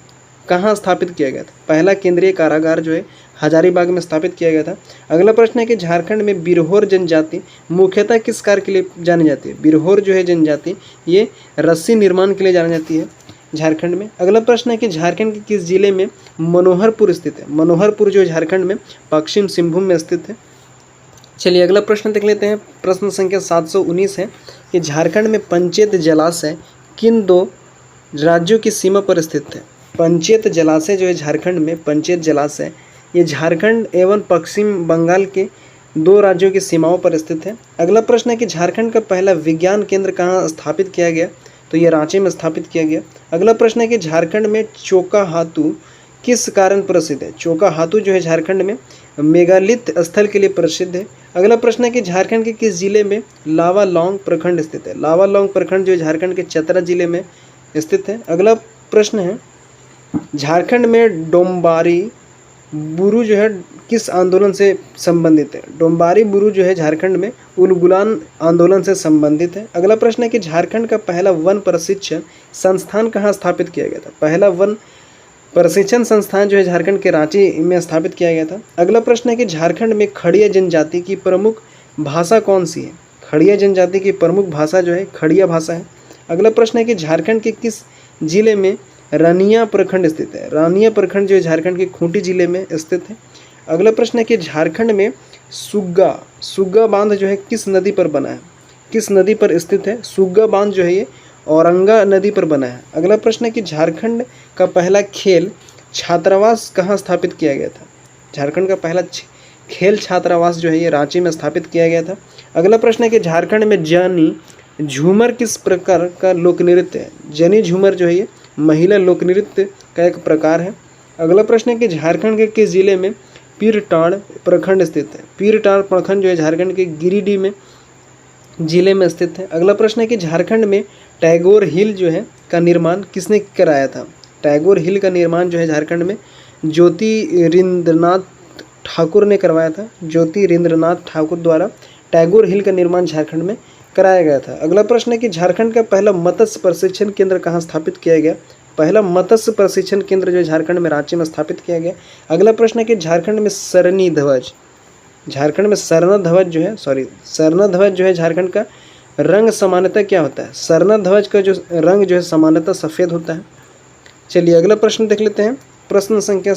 कहाँ स्थापित किया गया था? पहला केंद्रीय कारागार जो है हजारीबाग में स्थापित किया गया था। अगला प्रश्न है कि झारखंड में बिरहोर जनजाति मुख्यतः किस कार्य के लिए जानी जाती है? बिरहोर जो है जनजाति ये रस्सी निर्माण के लिए जानी जाती है झारखंड में। अगला प्रश्न है कि झारखंड के किस जिले में मनोहरपुर स्थित है? मनोहरपुर जो झारखंड में पश्चिम सिंहभूम में स्थित है। चलिए अगला प्रश्न देख लेते हैं। प्रश्न संख्या 719 है कि झारखंड में पंचेत जलाशय किन 2 राज्यों की सीमा पर स्थित है? पंचेत जलाशय जो है झारखंड में पंचेत जलाशय ये झारखंड एवं पश्चिम बंगाल के 2 राज्यों की सीमाओं पर स्थित है। अगला प्रश्न है कि झारखंड का पहला विज्ञान केंद्र कहाँ स्थापित किया गया? तो ये रांची में स्थापित किया गया। अगला प्रश्न है कि झारखंड में चोकाहातू किस कारण प्रसिद्ध है? चोकाहातू जो है झारखंड में मेगालिथ स्थल के लिए प्रसिद्ध है। अगला प्रश्न है कि झारखंड के किस जिले में लावालौंग प्रखंड स्थित है? लावालौंग प्रखंड जो है झारखंड के चतरा जिले में स्थित है। अगला प्रश्न है झारखंड में डोम्बारी बुरु जो है किस आंदोलन से संबंधित है? डोम्बारी बुरु जो है झारखंड में उलगुलान आंदोलन से संबंधित है। अगला प्रश्न है कि झारखंड का पहला वन प्रशिक्षण संस्थान कहाँ स्थापित किया गया था? पहला वन प्रशिक्षण संस्थान जो है झारखंड के रांची में स्थापित किया गया था। अगला प्रश्न है कि झारखंड में खड़िया जनजाति की प्रमुख भाषा कौन सी है? खड़िया जनजाति की प्रमुख भाषा जो है खड़िया भाषा है। अगला प्रश्न है कि झारखंड के किस जिले में रानिया प्रखंड स्थित है? रानिया प्रखंड जो है झारखंड के खूंटी जिले में स्थित है। अगला प्रश्न है कि झारखंड में सुग्गा बांध जो है किस नदी पर बना है? किस नदी पर स्थित है? सुग्गा बांध जो है ये औरंगा नदी पर बना है। अगला प्रश्न है कि झारखंड का पहला खेल छात्रावास कहाँ स्थापित किया गया था? झारखंड का पहला खेल छात्रावास जो है ये रांची में स्थापित किया गया था। अगला प्रश्न है कि झारखंड में जनी झूमर किस प्रकार का लोक नृत्य है? जनी झूमर जो है ये महिला लोक नृत्य का एक प्रकार है। अगला प्रश्न है कि झारखंड के किस जिले में पीरटांड़ प्रखंड स्थित है? पीरटांड़ प्रखंड जो है झारखंड के गिरिडीह में जिले में स्थित है। अगला प्रश्न है कि झारखंड में टैगोर हिल जो है का निर्माण किसने कराया था? टैगोर हिल का निर्माण जो है झारखंड में ज्योतिरिंद्रनाथ ठाकुर ने करवाया था। ज्योतिरिंद्रनाथ ठाकुर द्वारा टैगोर हिल का निर्माण झारखंड में कराया गया था। अगला प्रश्न है कि झारखंड का पहला मत्स्य प्रशिक्षण केंद्र कहाँ स्थापित किया गया? पहला मत्स्य प्रशिक्षण केंद्र जो झारखंड में रांची में स्थापित किया गया। अगला प्रश्न है कि झारखंड में सरनी ध्वज सरना ध्वज जो है झारखंड का रंग सामान्यतः क्या होता है? सरना ध्वज का जो रंग जो है सामान्यतः सफ़ेद होता है। चलिए अगला प्रश्न देख लेते हैं। प्रश्न संख्या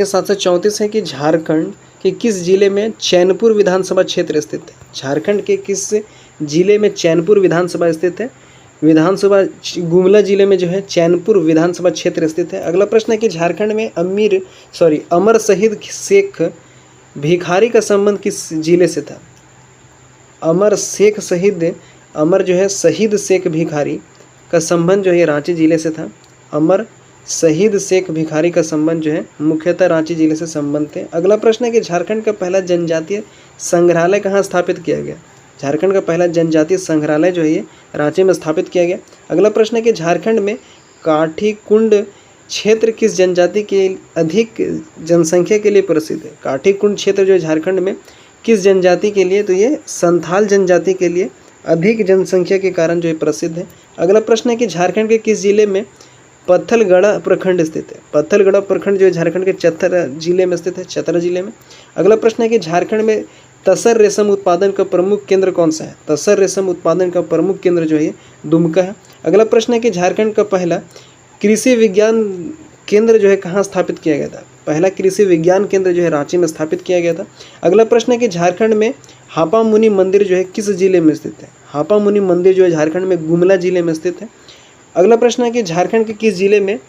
734 है कि झारखंड के किस जिले में चैनपुर विधानसभा क्षेत्र स्थित है? झारखंड के किस जिले में चैनपुर विधानसभा स्थित है? विधानसभा गुमला जिले में जो है चैनपुर विधानसभा क्षेत्र स्थित है। अगला प्रश्न है कि झारखंड में अमर शहीद शेख भिखारी का संबंध किस जिले से था? अमर जो है शहीद शेख भिखारी का संबंध जो है रांची जिले से था। अमर शहीद शेख भिखारी का संबंध जो है मुख्यतः रांची जिले से संबंध थे। अगला प्रश्न है कि झारखंड का पहला जनजातीय संग्रहालय कहाँ स्थापित किया गया? झारखंड का पहला जनजातीय संग्रहालय जो है ये रांची में स्थापित किया गया। अगला प्रश्न है कि झारखंड में काठीकुंड क्षेत्र किस जनजाति के अधिक जनसंख्या के लिए प्रसिद्ध है? काठीकुंड क्षेत्र जो है झारखंड में किस जनजाति के लिए? तो ये संथाल जनजाति के लिए अधिक जनसंख्या के कारण जो है प्रसिद्ध है। अगला प्रश्न है कि झारखंड के किस जिले में पत्थलगढ़ा प्रखंड स्थित है। पत्थलगढ़ा प्रखंड जो है झारखंड के चतरा जिले में स्थित है, चतरा जिले में। अगला प्रश्न है कि झारखंड में तसर रेशम उत्पादन का प्रमुख केंद्र कौन सा है? तसर रेशम उत्पादन का प्रमुख केंद्र जो है दुमका है। अगला प्रश्न है कि झारखंड का पहला कृषि विज्ञान केंद्र जो है कहाँ स्थापित किया गया था? पहला कृषि विज्ञान केंद्र जो है रांची में स्थापित किया गया था। अगला प्रश्न है कि झारखंड में हापा मुनि मंदिर जो है किस जिले में स्थित है? हापा मुनि मंदिर जो है झारखंड में गुमला जिले में स्थित है। अगला प्रश्न है कि झारखंड के किस जिले में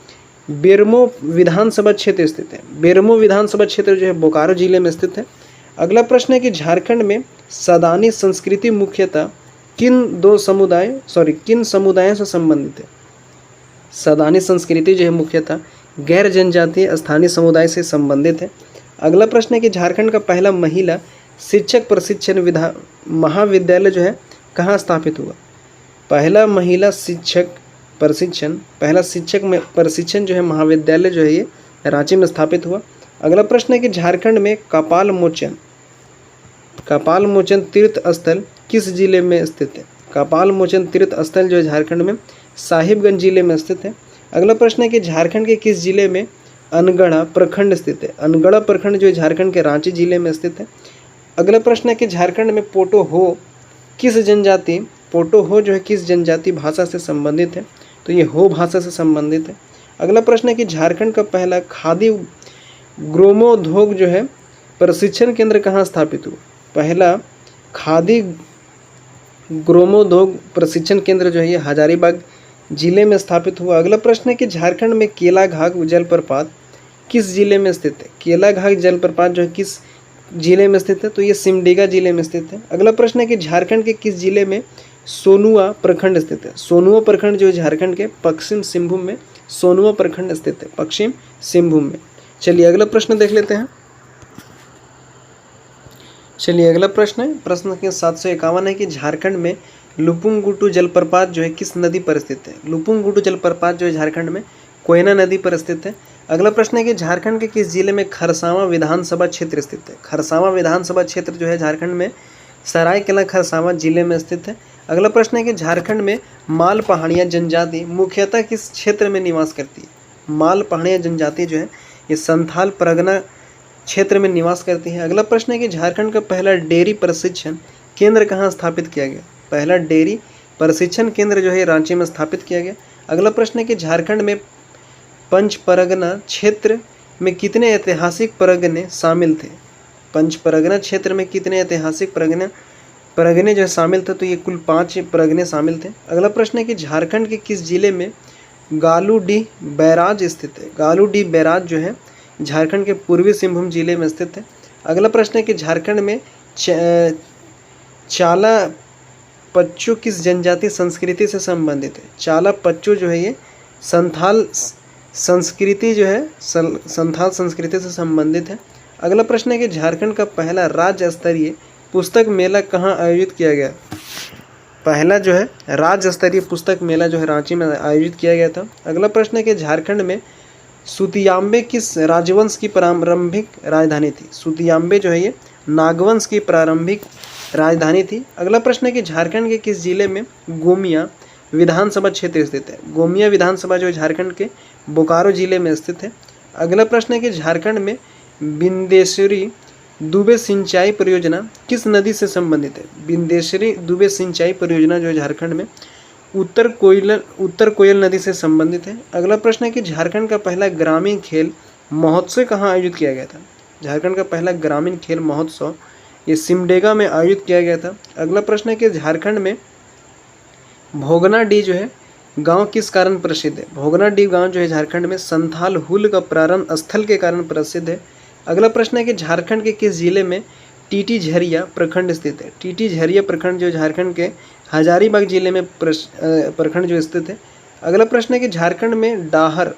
बेरमो विधानसभा क्षेत्र स्थित है? बेरमो विधानसभा क्षेत्र जो है बोकारो जिले में स्थित है। अगला प्रश्न है कि झारखंड में सदानी संस्कृति मुख्यतः किन समुदायों से संबंधित है? सदानी संस्कृति जो है मुख्यतः गैर जनजातीय स्थानीय समुदाय से संबंधित है। अगला प्रश्न है कि झारखंड का पहला महिला शिक्षक प्रशिक्षण महाविद्यालय जो है कहाँ स्थापित हुआ? पहला महिला शिक्षक प्रशिक्षण जो है महाविद्यालय जो है ये रांची में स्थापित हुआ। अगला प्रश्न है कि झारखंड में कपाल मोचन तीर्थ स्थल किस जिले में स्थित है? कपाल मोचन तीर्थ स्थल जो है झारखंड में साहिबगंज जिले में स्थित है। अगला प्रश्न है कि झारखंड के किस जिले में अनगढ़ा प्रखंड स्थित है? अनगढ़ा प्रखंड जो है झारखंड के रांची जिले में स्थित है। अगला प्रश्न है कि झारखंड में पोटो हो जो है किस जनजाति भाषा से संबंधित है? तो ये हो भाषा से संबंधित है। अगला प्रश्न है कि झारखंड का पहला खादी ग्रामोद्योग जो है प्रशिक्षण केंद्र कहाँ स्थापित हुआ? पहला खादी ग्रामोद्योग प्रशिक्षण केंद्र जो है ये हजारीबाग जिले में स्थापित हुआ। अगला प्रश्न है कि झारखंड में केलाघाट जलप्रपात किस जिले में स्थित है? केलाघाट जलप्रपात जो है किस जिले में स्थित है? तो ये सिमडेगा जिले में स्थित है। अगला प्रश्न है कि झारखंड के किस जिले में सोनुआ प्रखंड स्थित है? सोनुआ प्रखंड जो झारखंड के पश्चिम सिंहभूम में सोनुआ प्रखंड स्थित है, पश्चिम सिंहभूम में। चलिए अगला प्रश्न देख लेते हैं। चलिए अगला प्रश्न है, प्रश्न के 751 है कि झारखंड में लुपुंगुटू जलप्रपात जो है किस नदी पर स्थित है? लुपुंगुटू जलप्रपात जो है झारखंड में कोयना नदी पर स्थित है। अगला प्रश्न है कि झारखंड के किस जिले में खरसावां विधानसभा क्षेत्र स्थित है? खरसावां विधानसभा क्षेत्र जो है झारखंड में सरायकेला खरसावां जिले में स्थित है। अगला प्रश्न है कि झारखंड में माल पहाड़िया जनजाति मुख्यतः किस क्षेत्र में निवास करती है? माल पहाड़िया जनजाति जो है ये संथाल परगना क्षेत्र में निवास करती है। अगला प्रश्न है कि झारखंड का पहला डेयरी प्रशिक्षण केंद्र कहाँ स्थापित किया गया? पहला डेयरी प्रशिक्षण केंद्र जो है रांची में स्थापित किया गया। अगला प्रश्न है कि झारखंड में पंच परगना क्षेत्र में कितने ऐतिहासिक परगने शामिल थे? पंच परगना क्षेत्र में कितने ऐतिहासिक परगने जो है शामिल थे? तो ये कुल 5 परगने शामिल थे। अगला प्रश्न है कि झारखंड के किस जिले में गालूडीह बैराज स्थित है? गालूडीह बैराज जो है झारखंड के पूर्वी सिंहभूम जिले में स्थित है। अगला प्रश्न है कि झारखंड में चाला पच्चू किस जनजाति संस्कृति से संबंधित है? चाला पच्चू जो है ये संथाल संस्कृति जो है संथाल संस्कृति से संबंधित है। अगला प्रश्न है कि झारखंड का पहला राज्य स्तरीय पुस्तक मेला कहाँ आयोजित किया गया? पहला जो है राज्य स्तरीय पुस्तक मेला जो है रांची में आयोजित किया गया था। अगला प्रश्न है कि झारखंड में सुतियाम्बे किस राजवंश की प्रारंभिक राजधानी थी? सुतियाम्बे जो है ये नागवंश की प्रारंभिक राजधानी थी। अगला प्रश्न है कि झारखंड के किस जिले में गोमिया विधानसभा क्षेत्र स्थित है? गोमिया विधानसभा जो झारखंड के बोकारो जिले में स्थित है। अगला प्रश्न है कि झारखंड में बिंदेश्वरी दुबे सिंचाई परियोजना किस नदी से संबंधित है? बिंदेश्वरी दुबे सिंचाई परियोजना जो झारखंड में उत्तर कोयल नदी से संबंधित है। अगला प्रश्न है कि झारखंड का पहला ग्रामीण खेल महोत्सव कहाँ आयोजित किया गया था? झारखंड का पहला ग्रामीण खेल महोत्सव ये सिमडेगा में आयोजित किया गया था। अगला प्रश्न है कि झारखंड में भोगनाडीह जो है गांव किस कारण प्रसिद्ध है? भोगनाडीह गांव जो है झारखंड में संथाल हुल का प्रारंभ स्थल के कारण प्रसिद्ध है। अगला प्रश्न है कि झारखंड के किस जिले में टीटी झरिया प्रखंड स्थित है? टीटी झरिया प्रखंड जो झारखंड के हजारीबाग जिले में प्रखंड जो स्थित है। अगला प्रश्न है कि झारखंड में डाहर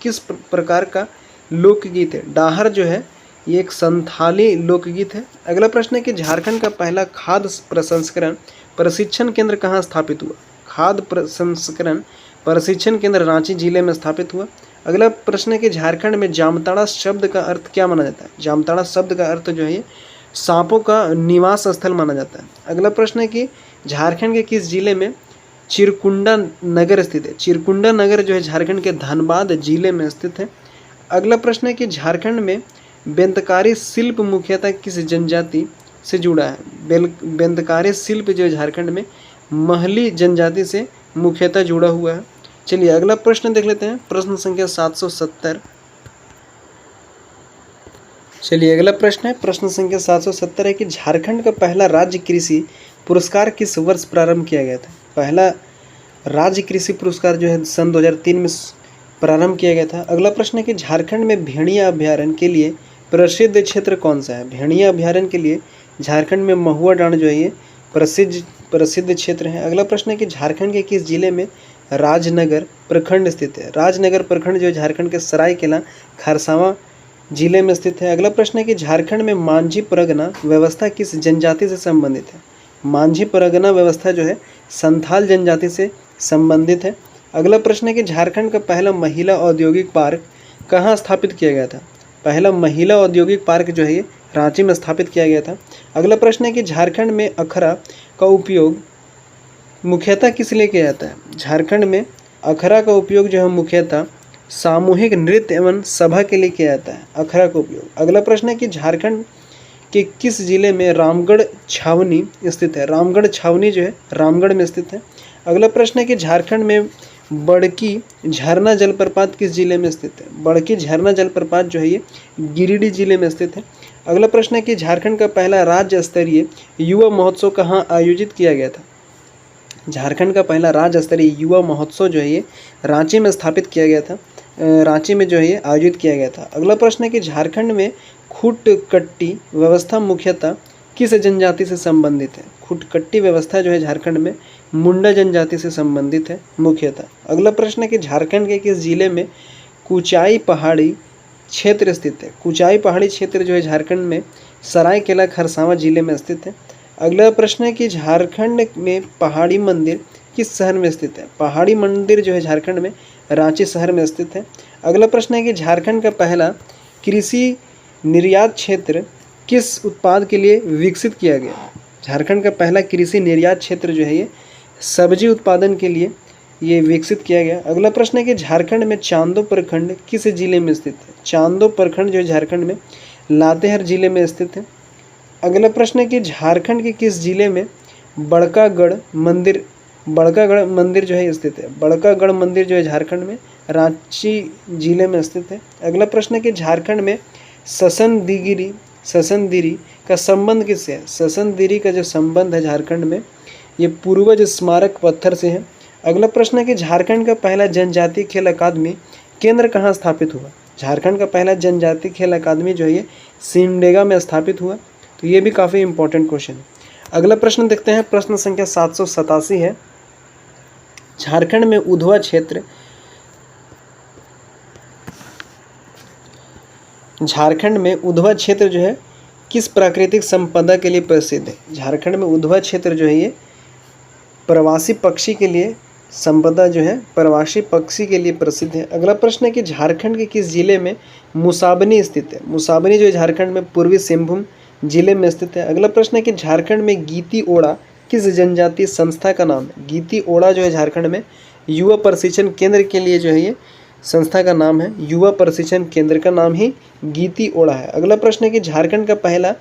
किस प्रकार का लोकगीत है? डाहर जो है ये एक संथाली लोकगीत है। अगला प्रश्न है कि झारखंड का पहला खाद्य प्रसंस्करण प्रशिक्षण केंद्र कहाँ स्थापित हुआ? खाद्य प्रसंस्करण प्रशिक्षण केंद्र रांची जिले में स्थापित हुआ। अगला प्रश्न है कि झारखंड में जामताड़ा शब्द का अर्थ क्या माना जाता है? जामताड़ा शब्द का अर्थ जो है सांपों का निवास स्थल माना जाता है। अगला प्रश्न है कि झारखंड के किस जिले में चिरकुंडा नगर स्थित है। चिरकुंडा नगर जो है झारखंड के धनबाद जिले में स्थित है। अगला प्रश्न है कि झारखंड में बेंतकारी शिल्प मुख्यतः किस जनजाति से जुड़ा है। बेंतकारी शिल्प जो है झारखंड में महली जनजाति से मुख्यतः जुड़ा हुआ है। चलिए अगला प्रश्न देख लेते हैं, प्रश्न संख्या 770। चलिए अगला प्रश्न है, प्रश्न संख्या 770 है कि झारखंड का पहला राज्य कृषि पुरस्कार किस वर्ष प्रारंभ किया गया था। पहला राज्य कृषि पुरस्कार जो है सन 2003 में प्रारंभ किया गया था। अगला प्रश्न है कि झारखंड में भेड़िया अभ्यारण्य के लिए प्रसिद्ध क्षेत्र कौन सा है। भेड़िया अभ्यारण्य के लिए झारखंड में महुआ डांड जो है ये प्रसिद्ध क्षेत्र है। अगला प्रश्न है कि झारखंड के किस जिले में राजनगर प्रखंड स्थित है। राजनगर प्रखंड जो है झारखंड के सरायकेला खरसावां जिले में स्थित है। अगला प्रश्न है कि झारखंड में मांझी परगना व्यवस्था किस जनजाति से संबंधित है। मांझी परगना व्यवस्था जो है संथाल जनजाति से संबंधित है। अगला प्रश्न है कि झारखंड का पहला महिला औद्योगिक पार्क कहाँ स्थापित किया गया था। पहला महिला औद्योगिक पार्क जो है ये रांची में स्थापित किया गया था। अगला प्रश्न है कि झारखंड में अखरा का उपयोग मुख्यतः किस लिए किया जाता है। झारखंड में अखरा का उपयोग जो है मुख्यतः सामूहिक नृत्य एवं सभा के लिए किया जाता है, अखरा का उपयोग। अगला प्रश्न है कि झारखंड के किस जिले में रामगढ़ छावनी स्थित है। रामगढ़ छावनी जो है रामगढ़ में स्थित है। अगला प्रश्न है कि झारखंड में बड़की झरना जलप्रपात किस जिले में स्थित है। बड़की झरना जलप्रपात जो है ये गिरिडीह जिले में स्थित है। अगला प्रश्न है कि झारखंड का पहला राज्य स्तरीय युवा महोत्सव कहाँ आयोजित किया गया था। झारखंड का पहला राज्य स्तरीय युवा महोत्सव जो है ये रांची में स्थापित किया गया था, रांची में जो है ये आयोजित किया गया था। अगला प्रश्न है कि झारखंड में खुटकट्टी व्यवस्था मुख्यतः किस जनजाति से संबंधित है। खुटकट्टी व्यवस्था जो है झारखंड में मुंडा जनजाति से संबंधित है मुख्यतः। अगला प्रश्न है कि झारखंड के किस जिले में कुचाई पहाड़ी क्षेत्र स्थित है। कुचाई पहाड़ी क्षेत्र जो है झारखंड में सरायकेला खरसावां जिले में स्थित है। अगला प्रश्न है कि झारखंड में पहाड़ी मंदिर किस शहर में स्थित है। पहाड़ी मंदिर जो है झारखंड में रांची शहर में स्थित है। अगला प्रश्न है कि झारखंड का पहला कृषि निर्यात क्षेत्र किस उत्पाद के लिए विकसित किया गया। झारखंड का पहला कृषि निर्यात क्षेत्र जो है ये सब्जी उत्पादन के लिए ये विकसित किया गया। अगला प्रश्न है कि झारखंड में चांदो प्रखंड किस जिले में स्थित है। चांदो प्रखंड जो है झारखंड में लातेहार जिले में स्थित है। अगला प्रश्न है कि झारखंड के किस जिले में बड़कागढ़ मंदिर जो है स्थित है। बड़कागढ़ मंदिर जो है झारखंड में रांची जिले में स्थित है। अगला प्रश्न है कि झारखंड में ससनदिरी का संबंध किससे है। ससनदिरी का जो संबंध है झारखंड में ये पूर्वज स्मारक पत्थर से है। अगला प्रश्न है कि झारखंड का पहला जनजातीय खेल अकादमी केंद्र कहाँ स्थापित हुआ। झारखंड का पहला जनजातीय खेल अकादमी जो है ये सिमडेगा में स्थापित हुआ। तो ये भी काफ़ी इंपॉर्टेंट क्वेश्चन है। अगला प्रश्न देखते हैं, प्रश्न संख्या 787 है। झारखंड में उधवा क्षेत्र जो है किस प्राकृतिक संपदा के लिए प्रसिद्ध है। झारखंड में उधवा क्षेत्र जो है ये प्रवासी पक्षी के लिए संपदा जो है प्रवासी पक्षी के लिए प्रसिद्ध है। अगला प्रश्न है कि झारखंड के किस जिले में मुसाबनी स्थित है। मुसाबनी जो है झारखंड में पूर्वी सिंहभूम जिले में स्थित है। अगला प्रश्न है कि झारखंड में गीती ओड़ा किस जनजातीय संस्था का नाम है। गीती ओड़ा जो है झारखंड में युवा प्रशिक्षण केंद्र के लिए जो है ये संस्था का नाम है। युवा प्रशिक्षण केंद्र का नाम ही गीती ओड़ा है। अगला प्रश्न है कि झारखंड का पहला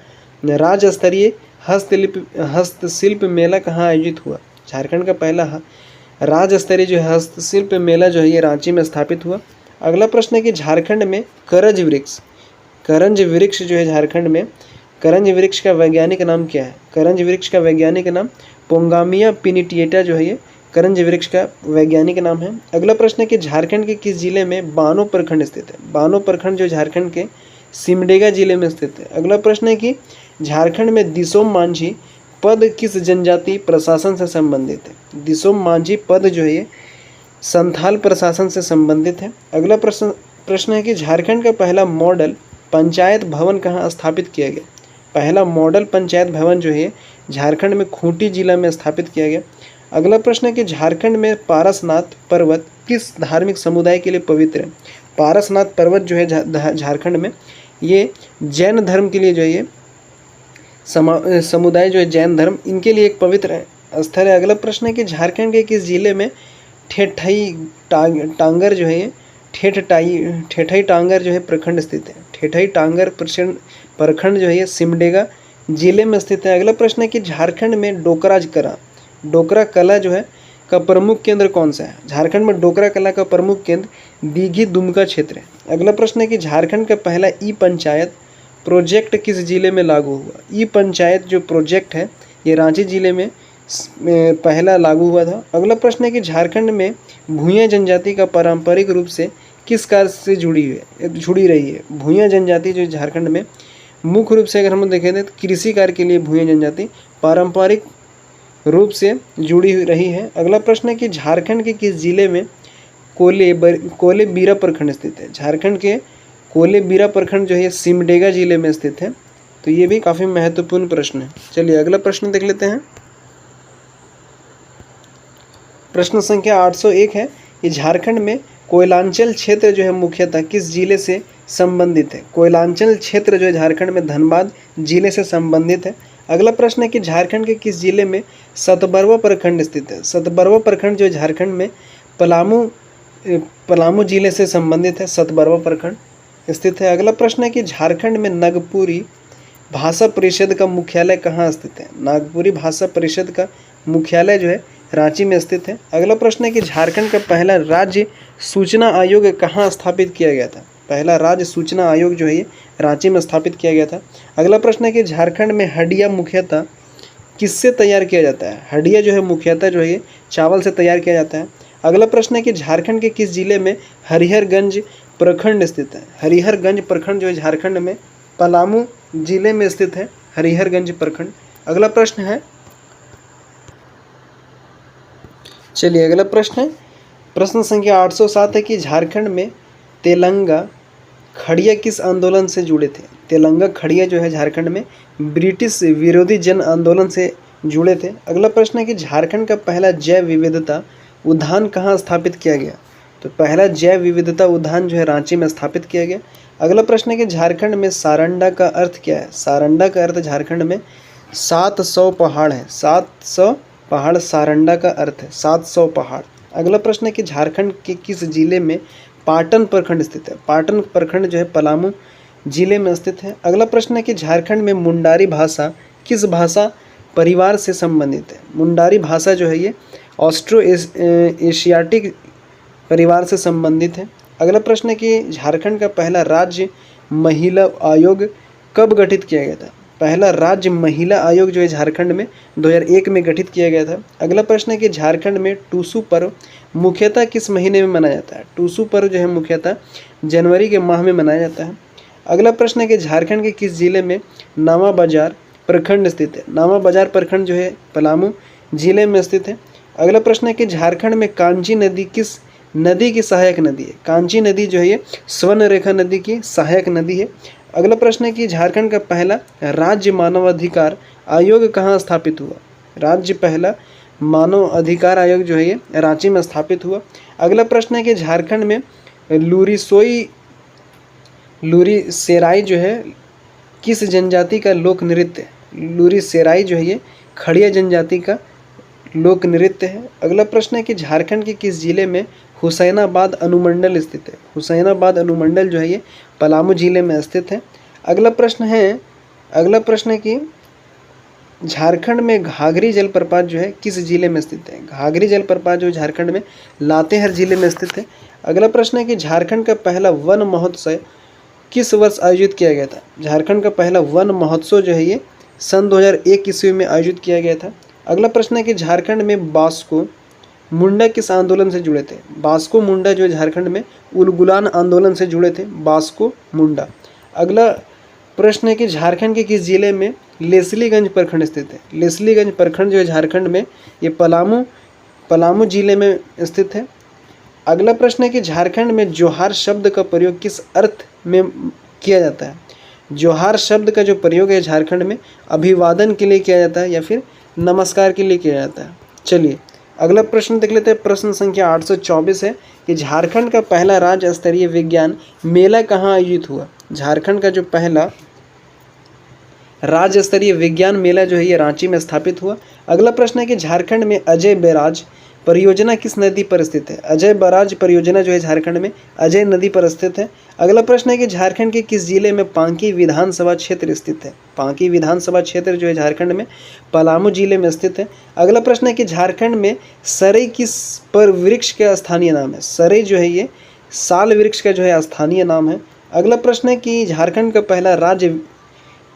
राज्य स्तरीय हस्तशिल्प मेला कहाँ आयोजित हुआ। झारखंड का पहला राज्य स्तरीय जो हस्तशिल्प मेला जो है ये रांची में स्थापित हुआ। अगला प्रश्न है कि झारखंड में करंज वृक्ष जो है झारखंड में करंज वृक्ष का वैज्ञानिक नाम क्या है। करंज वृक्ष का वैज्ञानिक नाम पोंगामिया पिनिटिएटा जो है ये करंज वृक्ष का वैज्ञानिक नाम है। अगला प्रश्न है कि झारखंड के किस जिले में बानो प्रखंड स्थित है। बानो प्रखंड जो झारखंड के सिमडेगा जिले में स्थित है। अगला प्रश्न है कि झारखंड में दिसोम मांझी पद किस जनजाति प्रशासन से संबंधित है। दिसोम मांझी पद जो है ये संथाल प्रशासन से संबंधित है। अगला प्रश्न है कि झारखंड का पहला मॉडल पंचायत भवन कहाँ स्थापित किया गया। पहला मॉडल पंचायत भवन जो है झारखंड में खूंटी जिला में स्थापित किया गया। अगला प्रश्न है कि झारखंड में पारसनाथ पर्वत किस धार्मिक समुदाय के लिए पवित्र है। पारसनाथ पर्वत जो है झारखंड में ये जैन धर्म के लिए जो है ये समुदाय जो है जैन धर्म इनके लिए एक पवित्र स्थल है। अगला प्रश्न है कि झारखंड के किस जिले में ठेठई टांगर जो है ठेठई टांगर जो है प्रखंड स्थित है। ठेठई टांगर प्रखंड जो है ये सिमडेगा जिले में स्थित है। अगला प्रश्न है कि झारखंड में डोकरा कला जो है का प्रमुख केंद्र कौन सा है। झारखंड में डोकरा कला का प्रमुख केंद्र दीघी दुमका क्षेत्र है। अगला प्रश्न है कि झारखंड का पहला ई पंचायत प्रोजेक्ट किस जिले में लागू हुआ। ई पंचायत जो प्रोजेक्ट है ये रांची जिले में पहला लागू हुआ था। अगला प्रश्न है कि झारखंड में भूंइया जनजाति का पारंपरिक रूप से किस कार्य से जुड़ी रही है। भूंइया जनजाति जो झारखंड में मुख्य रूप से अगर हम देखें तो कृषि कार्य के लिए भूंइया जनजाति पारंपरिक रूप से जुड़ी रही है। अगला प्रश्न है कि झारखंड के किस जिले में कोलेबिरा प्रखंड स्थित है। झारखंड के कोलेबिरा प्रखंड जो है सिमडेगा जिले में स्थित है। तो ये भी काफ़ी महत्वपूर्ण प्रश्न है। चलिए अगला प्रश्न देख लेते हैं। प्रश्न संख्या 801 है कि झारखंड में कोयलांचल क्षेत्र जो है मुख्यतः किस जिले से संबंधित है। कोयलांचल क्षेत्र जो है झारखंड में धनबाद जिले से संबंधित है। अगला प्रश्न है कि झारखंड के किस जिले में सतबरवा प्रखंड स्थित है। सतबरवा प्रखंड जो झारखंड में पलामू जिले से संबंधित है। सतबरवा प्रखंड स्थित है। अगला प्रश्न है कि झारखंड में नागपुरी भाषा परिषद का मुख्यालय कहाँ स्थित है। नागपुरी भाषा परिषद का मुख्यालय जो है रांची में स्थित है। अगला प्रश्न है कि झारखंड का पहला राज्य सूचना आयोग कहाँ स्थापित किया गया था। पहला राज्य सूचना आयोग जो है ये रांची में स्थापित किया गया था। अगला प्रश्न है कि झारखंड में हडिया मुख्यतः किससे तैयार किया जाता है। हडिया जो है मुख्यतः जो है ये चावल से तैयार किया जाता है। अगला प्रश्न है कि झारखंड के किस जिले में हरिहरगंज प्रखंड स्थित है। हरिहरगंज प्रखंड जो है झारखंड में पलामू जिले में स्थित है। हरिहरगंज प्रखंड। अगला प्रश्न है, चलिए अगला प्रश्न है प्रश्न संख्या 807 है कि झारखंड में तेलंगा खड़िया किस आंदोलन से जुड़े थे। तेलंगा खड़िया जो है झारखंड में ब्रिटिश विरोधी जन आंदोलन से जुड़े थे। अगला प्रश्न है कि झारखंड का पहला जैव विविधता उद्यान कहाँ स्थापित किया गया। तो पहला जैव विविधता उद्यान जो है रांची में स्थापित किया गया। अगला प्रश्न है कि झारखंड में सारंडा का अर्थ क्या है। सारंडा का अर्थ झारखंड में 700 पहाड़ है। 700 पहाड़ सारंडा का अर्थ है, 700 पहाड़। अगला प्रश्न है कि झारखंड के किस जिले में पाटन प्रखंड स्थित है। पाटन प्रखंड जो है पलामू जिले में स्थित है। अगला प्रश्न है कि झारखंड में मुंडारी भाषा किस भाषा परिवार से संबंधित है। मुंडारी भाषा जो है ये ऑस्ट्रो एशियाटिक परिवार से संबंधित है। अगला प्रश्न है कि झारखंड का पहला राज्य महिला आयोग कब गठित किया गया था। पहला राज्य महिला आयोग जो है झारखंड में 2001 में गठित किया गया था। अगला प्रश्न है कि झारखंड में टूसू पर्व मुख्यतः किस महीने में मनाया जाता है। टूसू पर्व जो है मुख्यतः जनवरी के माह में मनाया जाता है। अगला प्रश्न है कि झारखंड के किस जिले में नावा बाजार प्रखंड स्थित है। नावा बाजार प्रखंड जो है पलामू जिले में स्थित है। अगला प्रश्न है कि झारखंड में कांची नदी किस नदी की सहायक नदी है। कांची नदी जो है ये स्वर्ण रेखा नदी की सहायक नदी है। अगला प्रश्न है कि झारखंड का पहला राज्य मानवाधिकार आयोग कहाँ स्थापित हुआ। राज्य पहला मानव अधिकार आयोग जो है ये रांची में स्थापित हुआ। अगला प्रश्न है कि झारखंड में लूरीसेराई जो है किस जनजाति का लोक नृत्य है। लूरीसेराई जो है ये खड़िया जनजाति का लोक नृत्य है। अगला प्रश्न है कि झारखंड के किस जिले में हुसैनाबाद अनुमंडल स्थित है। हुसैनाबाद अनुमंडल जो है ये पलामू जिले में स्थित है। अगला प्रश्न है कि झारखंड में घाघरी जलप्रपात जो है किस जिले में स्थित है। घाघरी जलप्रपात जो झारखंड में लातेहार जिले में स्थित है। अगला प्रश्न है कि झारखंड का पहला वन महोत्सव किस वर्ष आयोजित किया गया था। झारखंड का पहला वन महोत्सव जो है ये सन 2001 ईस्वी में आयोजित किया गया था। अगला प्रश्न है कि झारखंड में बास्को मुंडा किस आंदोलन से जुड़े थे। बास्को मुंडा जो झारखंड में उलगुलान आंदोलन से जुड़े थे, बास्को मुंडा। अगला प्रश्न है कि झारखंड के किस जिले में लेस्लीगंज प्रखंड स्थित है। लेस्लीगंज प्रखंड जो है झारखंड में ये पलामू जिले में स्थित है। अगला प्रश्न है कि झारखंड में जोहार शब्द का प्रयोग किस अर्थ में किया जाता है। जोहार शब्द का जो प्रयोग है झारखंड में अभिवादन के लिए किया जाता है या फिर नमस्कार के लिए किया जाता है। चलिए अगला प्रश्न देख लेते हैं। प्रश्न संख्या 824 है कि झारखंड का पहला राज्य स्तरीय विज्ञान मेला कहाँ आयोजित हुआ। झारखंड का जो पहला राज्य स्तरीय विज्ञान मेला जो है ये रांची में स्थापित हुआ। अगला प्रश्न है कि झारखंड में अजय बैराज परियोजना किस नदी पर स्थित है। अजय बैराज परियोजना जो है झारखंड में अजय नदी पर स्थित है। अगला प्रश्न है कि झारखंड के किस जिले में पांकी विधानसभा क्षेत्र स्थित है। पांकी विधानसभा क्षेत्र जो है झारखंड में पलामू जिले में स्थित है। अगला प्रश्न है कि झारखंड में सरई किस पर वृक्ष का स्थानीय नाम है। सरई जो है ये साल वृक्ष का जो है स्थानीय नाम है। अगला प्रश्न है कि झारखंड का पहला राज्य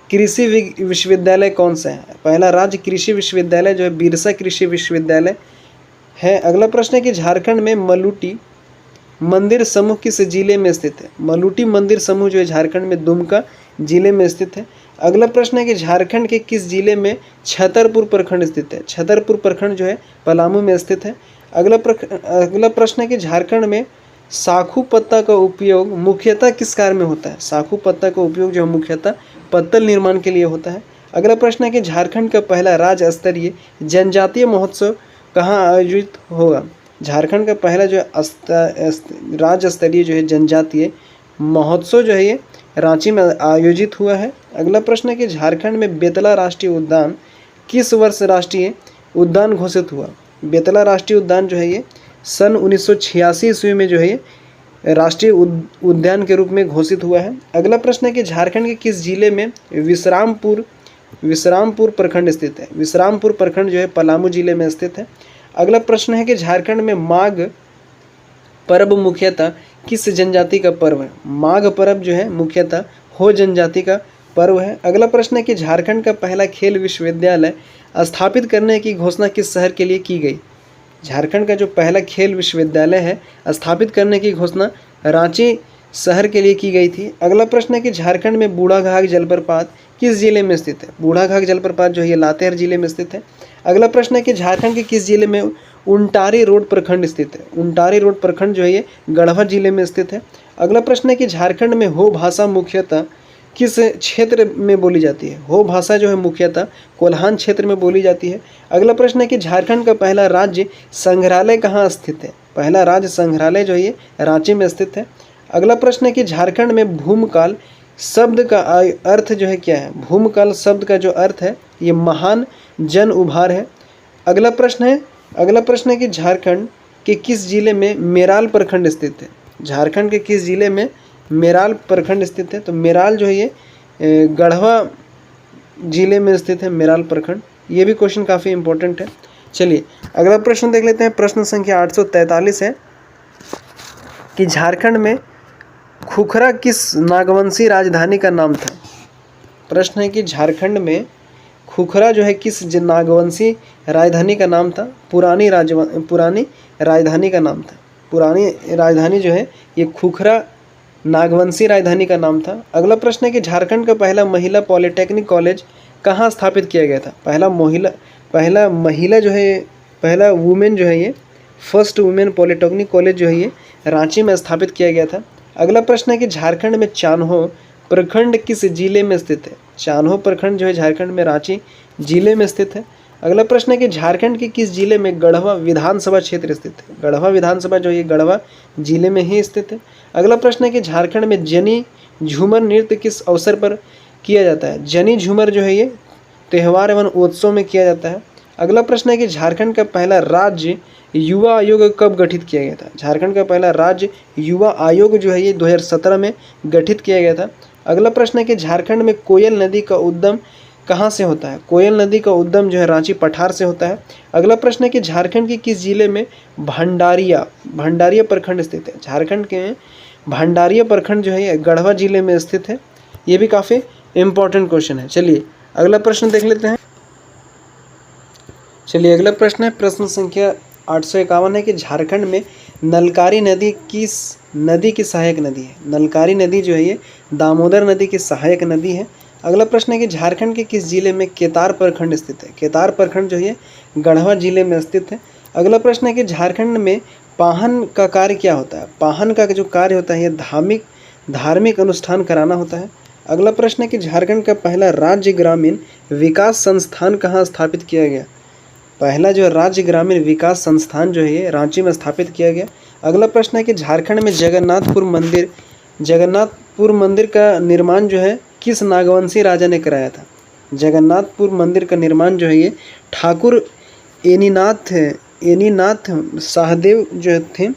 कृषि विश्वविद्यालय कौन सा है। पहला राज्य कृषि विश्वविद्यालय जो है बिरसा कृषि विश्वविद्यालय है। अगला प्रश्न है कि झारखंड में मलूटी मंदिर समूह किस जिले में स्थित है। मलूटी मंदिर समूह जो है झारखंड में दुमका जिले में स्थित है। अगला प्रश्न है कि झारखंड के किस जिले में छतरपुर प्रखंड स्थित है। छतरपुर प्रखंड जो है पलामू में स्थित है। अगला प्रश्न है कि झारखंड में साखू पत्ता का उपयोग मुख्यतः किस कार्य में होता है। साखू पत्ता का उपयोग जो है मुख्यतः पत्तल निर्माण के लिए होता है। अगला प्रश्न है कि झारखंड का पहला राज्य स्तरीय जनजातीय महोत्सव कहाँ आयोजित होगा। झारखंड का पहला जो राज्य स्तरीय जो है जनजातीय महोत्सव जो है ये रांची में आयोजित हुआ है। अगला प्रश्न है कि झारखंड में बेतला राष्ट्रीय उद्यान किस वर्ष राष्ट्रीय उद्यान घोषित हुआ। बेतला राष्ट्रीय उद्यान जो है ये सन 1986 ईस्वी में जो है ये राष्ट्रीय उद्यान के रूप में घोषित हुआ है। अगला प्रश्न है कि झारखंड के किस जिले में विश्रामपुर प्रखंड स्थित है। विश्रामपुर प्रखंड जो है पलामू जिले में स्थित है। अगला प्रश्न है कि झारखंड में माघ पर्व मुख्यतः किस जनजाति का पर्व है। माघ पर्व जो है मुख्यतः हो जनजाति का पर्व है। अगला प्रश्न है कि झारखंड का पहला खेल विश्वविद्यालय स्थापित करने की घोषणा किस शहर के लिए की गई। झारखंड का जो पहला खेल विश्वविद्यालय है स्थापित करने की घोषणा रांची शहर के लिए की गई थी। अगला प्रश्न है कि झारखंड में बूढ़ाघाघ जलप्रपात किस जिले में स्थित है। बूढ़ाघाघ जलप्रपात जो है ये लातेहार जिले में स्थित है। अगला प्रश्न है कि झारखंड के किस जिले में उंटारी रोड प्रखंड स्थित है। उंटारी रोड प्रखंड जो है ये गढ़वा जिले में स्थित है। अगला प्रश्न है कि झारखंड में हो भाषा मुख्यतः किस क्षेत्र में बोली जाती है। हो भाषा जो है मुख्यतः कोल्हान क्षेत्र में बोली जाती है। अगला प्रश्न है कि झारखंड का पहला राज्य संग्रहालय कहाँ स्थित है। पहला राज्य संग्रहालय जो है ये रांची में स्थित है। अगला प्रश्न है कि झारखंड में भूमकाल शब्द का अर्थ जो है क्या है। भूमकाल शब्द का जो अर्थ है ये महान जन उभार है। अगला प्रश्न है कि झारखंड के किस जिले में मेराल प्रखंड स्थित है। झारखंड के किस जिले में मेराल प्रखंड स्थित है। तो मेराल जो है ये गढ़वा जिले में स्थित है मेराल प्रखंड। ये भी क्वेश्चन काफ़ी इंपॉर्टेंट है। चलिए अगला प्रश्न देख लेते हैं। प्रश्न संख्या 843 है कि झारखंड में खुखरा किस नागवंशी राजधानी का नाम था। प्रश्न है कि झारखंड में खुखरा जो है किस नागवंशी राजधानी का नाम था। पुरानी राजधानी का नाम था। पुरानी राजधानी जो है ये खुखरा नागवंशी राजधानी का नाम था। अगला प्रश्न है कि झारखंड का पहला महिला पॉलिटेक्निक कॉलेज कहाँ स्थापित किया गया था। पहला वुमेन जो है ये फर्स्ट वुमेन पॉलिटेक्निक कॉलेज जो है ये रांची में स्थापित किया गया था। अगला प्रश्न है कि झारखंड में चान्हो प्रखंड किस जिले में स्थित है। चान्हो प्रखंड जो है झारखंड में रांची जिले में स्थित है। अगला प्रश्न है कि झारखंड के किस जिले में गढ़वा विधानसभा क्षेत्र स्थित है। गढ़वा विधानसभा जो है गढ़वा जिले में ही स्थित है। अगला प्रश्न है कि झारखंड में जनी झूमर नृत्य किस अवसर पर किया जाता है। जनी झूमर जो है ये त्यौहार एवं उत्सव में किया जाता है। अगला प्रश्न है कि झारखंड का पहला राज्य युवा आयोग कब गठित किया गया था। झारखंड का पहला राज्य युवा आयोग जो है ये 2017 में गठित किया गया था। अगला प्रश्न है कि झारखंड में कोयल नदी का उद्गम कहाँ से होता है। कोयल नदी का उद्गम जो है रांची पठार से होता है। अगला प्रश्न है कि झारखंड के किस जिले में भंडारिया प्रखंड स्थित है। झारखंड के भंडारिया प्रखंड जो है ये गढ़वा जिले में स्थित है। ये भी काफ़ी इंपॉर्टेंट क्वेश्चन है। चलिए अगला प्रश्न देख लेते हैं। चलिए अगला प्रश्न है प्रश्न संख्या 851 है कि झारखंड में नलकारी नदी किस नदी की सहायक नदी है। नलकारी नदी जो है ये दामोदर नदी की सहायक नदी है। अगला प्रश्न है कि झारखंड के किस जिले में केतार प्रखंड स्थित है। केतार प्रखंड जो है गढ़वा जिले में स्थित है। अगला प्रश्न है कि झारखंड में पाहन का कार्य क्या होता है। पाहन का जो कार्य होता है ये धार्मिक अनुष्ठान कराना होता है। अगला प्रश्न है कि झारखंड का पहला राज्य ग्रामीण विकास संस्थान कहाँ स्थापित किया गया। पहला जो राज्य ग्रामीण विकास संस्थान जो है ये रांची में स्थापित किया गया। अगला प्रश्न है कि झारखंड में जगन्नाथपुर मंदिर का निर्माण जो है किस नागवंशी राजा ने कराया था। जगन्नाथपुर मंदिर का निर्माण जो है ये ठाकुर एनीनाथ सहदेव जो थे,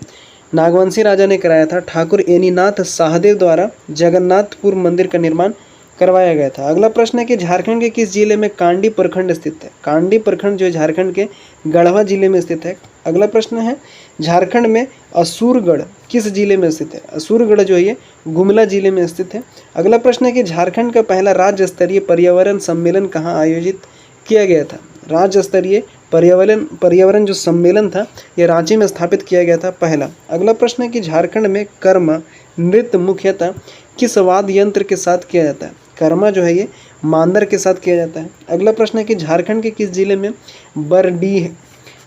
नागवंशी राजा ने कराया था। ठाकुर एनीनाथ सहदेव द्वारा जगन्नाथपुर मंदिर का निर्माण करवाया गया था। अगला प्रश्न है कि झारखंड के किस जिले में कांडी प्रखंड स्थित है। कांडी प्रखंड जो है झारखंड के गढ़वा जिले में स्थित है। अगला प्रश्न है झारखंड में असुरगढ़ किस जिले में स्थित है। असुरगढ़ जो है ये गुमला जिले में स्थित है। अगला प्रश्न है कि झारखंड का पहला राज्य स्तरीय पर्यावरण सम्मेलन कहाँ आयोजित किया गया था। राज्य स्तरीय पर्यावरण जो सम्मेलन था ये रांची में स्थापित किया गया था पहला। अगला प्रश्न है कि झारखंड में कर्मा नृत्य मुख्यतः किस वाद्य यंत्र के साथ किया जाता है। कर्मा जो है ये मांदर के साथ किया जाता है। अगला प्रश्न है कि झारखंड के किस जिले में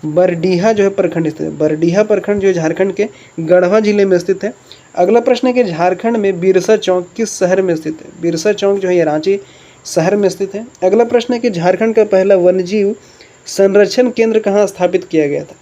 बरडीहा जो है प्रखंड स्थित है। बरडीहा प्रखंड जो है झारखंड के गढ़वा जिले में स्थित है। अगला प्रश्न है कि झारखंड में बिरसा चौक किस शहर में स्थित है। बिरसा चौक जो है ये रांची शहर में स्थित है। अगला प्रश्न है कि झारखंड का पहला वन्यजीव संरक्षण केंद्र कहाँ स्थापित किया गया था।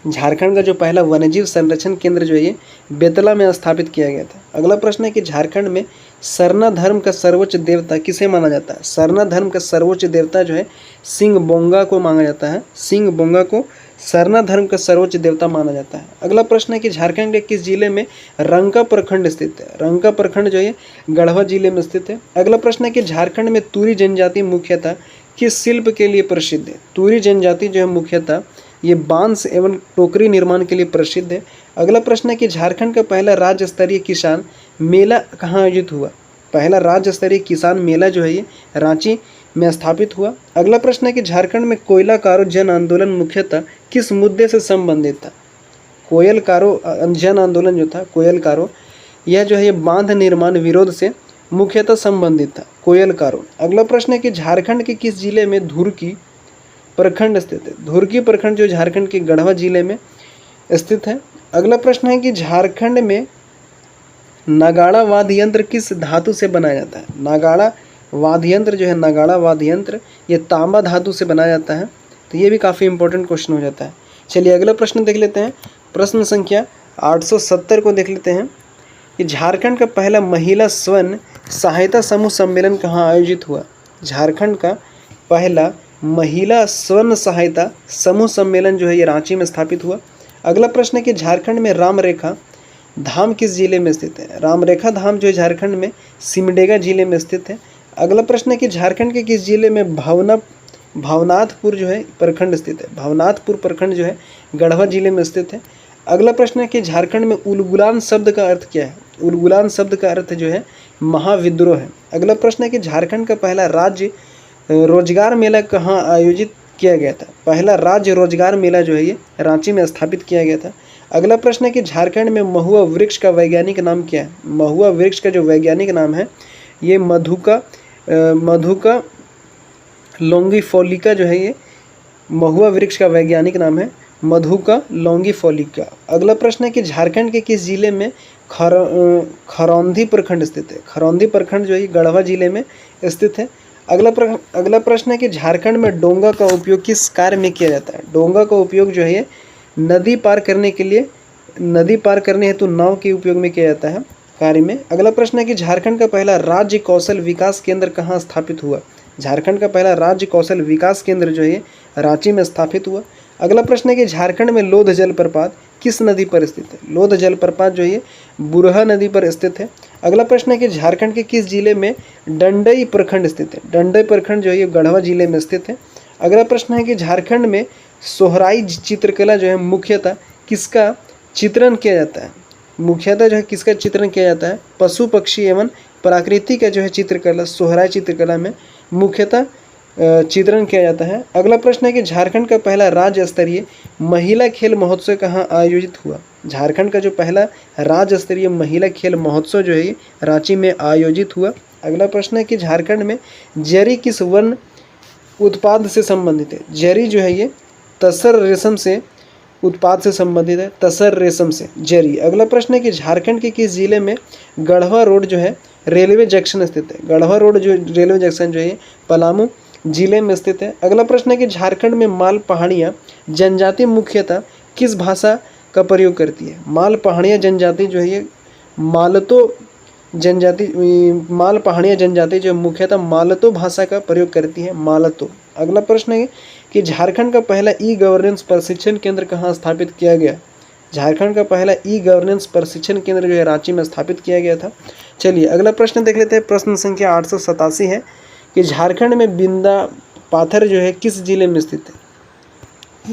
झारखंड का जो पहला वन्यजीव संरक्षण केंद्र जो है ये बेतला में स्थापित किया गया था। अगला प्रश्न है कि झारखंड में सरना धर्म का सर्वोच्च देवता किसे माना जाता है। सरना धर्म का सर्वोच्च देवता जो है सिंह बोंगा को माना जाता है। सिंह बोंगा को सरना धर्म का सर्वोच्च देवता माना जाता है। अगला प्रश्न है कि झारखंड के किस जिले में रंका प्रखंड स्थित है। रंका प्रखंड जो है गढ़वा जिले में स्थित है। अगला प्रश्न है कि झारखंड में तुरी जनजाति मुख्यतः किस शिल्प के लिए प्रसिद्ध है। तुरी जनजाति जो है मुख्यतः ये बांस एवं टोकरी निर्माण के लिए प्रसिद्ध है। अगला प्रश्न है कि झारखंड का पहला राज्य स्तरीय किसान मेला कहाँ आयोजित हुआ। पहला राज्य स्तरीय किसान मेला जो है ये रांची में स्थापित हुआ। अगला प्रश्न है कि झारखंड में कोयला कारो जन आंदोलन मुख्यतः किस मुद्दे से संबंधित था। कोयल कारो जन आंदोलन जो था कोयल कारो यह जो है ये बांध निर्माण विरोध से मुख्यतः संबंधित था कोयल कारो। अगला प्रश्न है कि झारखंड के किस जिले में धुरकी प्रखंड स्थित है। धुरकी प्रखंड जो झारखंड के गढ़वा जिले में स्थित है। अगला प्रश्न है कि झारखंड में नगाड़ा वाद्य यंत्र किस धातु से बनाया जाता है। नगाड़ा वाद्य यंत्र जो है नगाड़ा वाद्य यंत्र ये तांबा धातु से बनाया जाता है। तो ये भी काफ़ी इंपॉर्टेंट क्वेश्चन हो जाता है। चलिए अगला प्रश्न देख लेते हैं। प्रश्न संख्या 870 को देख लेते हैं कि झारखंड का पहला महिला स्वर्ण सहायता समूह सम्मेलन कहाँ आयोजित हुआ। झारखंड का पहला महिला स्वर्ण सहायता समूह सम्मेलन जो है ये रांची में स्थापित हुआ। अगला प्रश्न है कि झारखंड में रामरेखा धाम किस जिले में स्थित है। रामरेखा धाम जो है झारखंड में सिमडेगा जिले में स्थित है। अगला प्रश्न है कि झारखंड के किस जिले में भावनाथपुर जो है प्रखंड स्थित है। भावनाथपुर प्रखंड जो है गढ़वा जिले में स्थित है। अगला प्रश्न है कि झारखंड में उलगुलान शब्द का अर्थ क्या है। उलगुलान शब्द का अर्थ जो है महाविद्रोह है। अगला प्रश्न है कि झारखंड का पहला राज्य रोजगार मेला कहाँ आयोजित किया गया था। पहला राज्य रोजगार मेला जो है ये रांची में स्थापित किया गया था। अगला प्रश्न है कि झारखंड में महुआ वृक्ष का वैज्ञानिक नाम क्या है। महुआ वृक्ष का जो वैज्ञानिक नाम है ये मधुका लॉन्गिफोलिका जो है ये महुआ वृक्ष का वैज्ञानिक नाम है मधुका लॉन्गिफोलिका। अगला प्रश्न है कि झारखंड के किस जिले में खरौंधी प्रखंड स्थित है। खरौंधी प्रखंड जो है गढ़वा जिले में स्थित है। अगला प्रश्न है कि झारखंड में डोंगा का उपयोग किस कार्य में किया जाता है। डोंगा का उपयोग जो है ये नदी पार करने हेतु नाव के उपयोग में किया जाता है कार्य में। अगला प्रश्न है कि झारखंड का पहला राज्य कौशल विकास केंद्र कहाँ स्थापित हुआ। झारखंड का पहला राज्य कौशल विकास केंद्र जो है रांची में स्थापित हुआ। अगला प्रश्न है कि झारखंड में लोध जलप्रपात किस नदी पर स्थित है। लोध जलप्रपात जो है बुरहा नदी पर स्थित है। अगला प्रश्न है कि झारखंड के किस जिले में डंडई प्रखंड स्थित है। डंडई प्रखंड जो है गढ़वा जिले में स्थित है। अगला प्रश्न है कि झारखंड में सोहराई चित्रकला जो है मुख्यतः किसका चित्रण किया जाता है। मुख्यतः जो है किसका चित्रण किया जाता है। पशु पक्षी एवं प्रकृति का जो है चित्रकला सोहराई चित्रकला में मुख्यतः चित्रण किया जाता है। अगला प्रश्न है कि झारखंड का पहला राज्य स्तरीय महिला खेल महोत्सव कहाँ आयोजित हुआ। झारखंड का जो पहला राज्य स्तरीय महिला खेल महोत्सव जो है रांची में आयोजित हुआ। अगला प्रश्न है कि झारखंड में जरी किस वन उत्पाद से संबंधित है। जरी जो है ये तसर रेशम से उत्पाद से संबंधित है। तसर रेशम से जरी। अगला प्रश्न है कि झारखंड के किस जिले में गढ़वा रोड जो है रेलवे जंक्शन स्थित है। गढ़वा रोड जो रेलवे जंक्शन जो है पलामू जिले में स्थित है। अगला प्रश्न है कि झारखंड में माल पहाड़ियाँ जनजाति मुख्यतः किस भाषा का प्रयोग करती है। माल पहाड़ियाँ जनजाति जो है ये मालतो जनजाति माल पहाड़िया जनजाति जो मुख्यतः मालतो भाषा का प्रयोग करती है, मालतो। अगला प्रश्न है कि झारखंड का पहला ई गवर्नेंस प्रशिक्षण केंद्र कहाँ स्थापित किया गया। झारखंड का पहला ई गवर्नेंस प्रशिक्षण केंद्र जो है रांची में स्थापित किया गया था। चलिए अगला प्रश्न देख लेते हैं। प्रश्न संख्या 887 है कि झारखंड में बिंदा पाथर जो है किस जिले में स्थित है।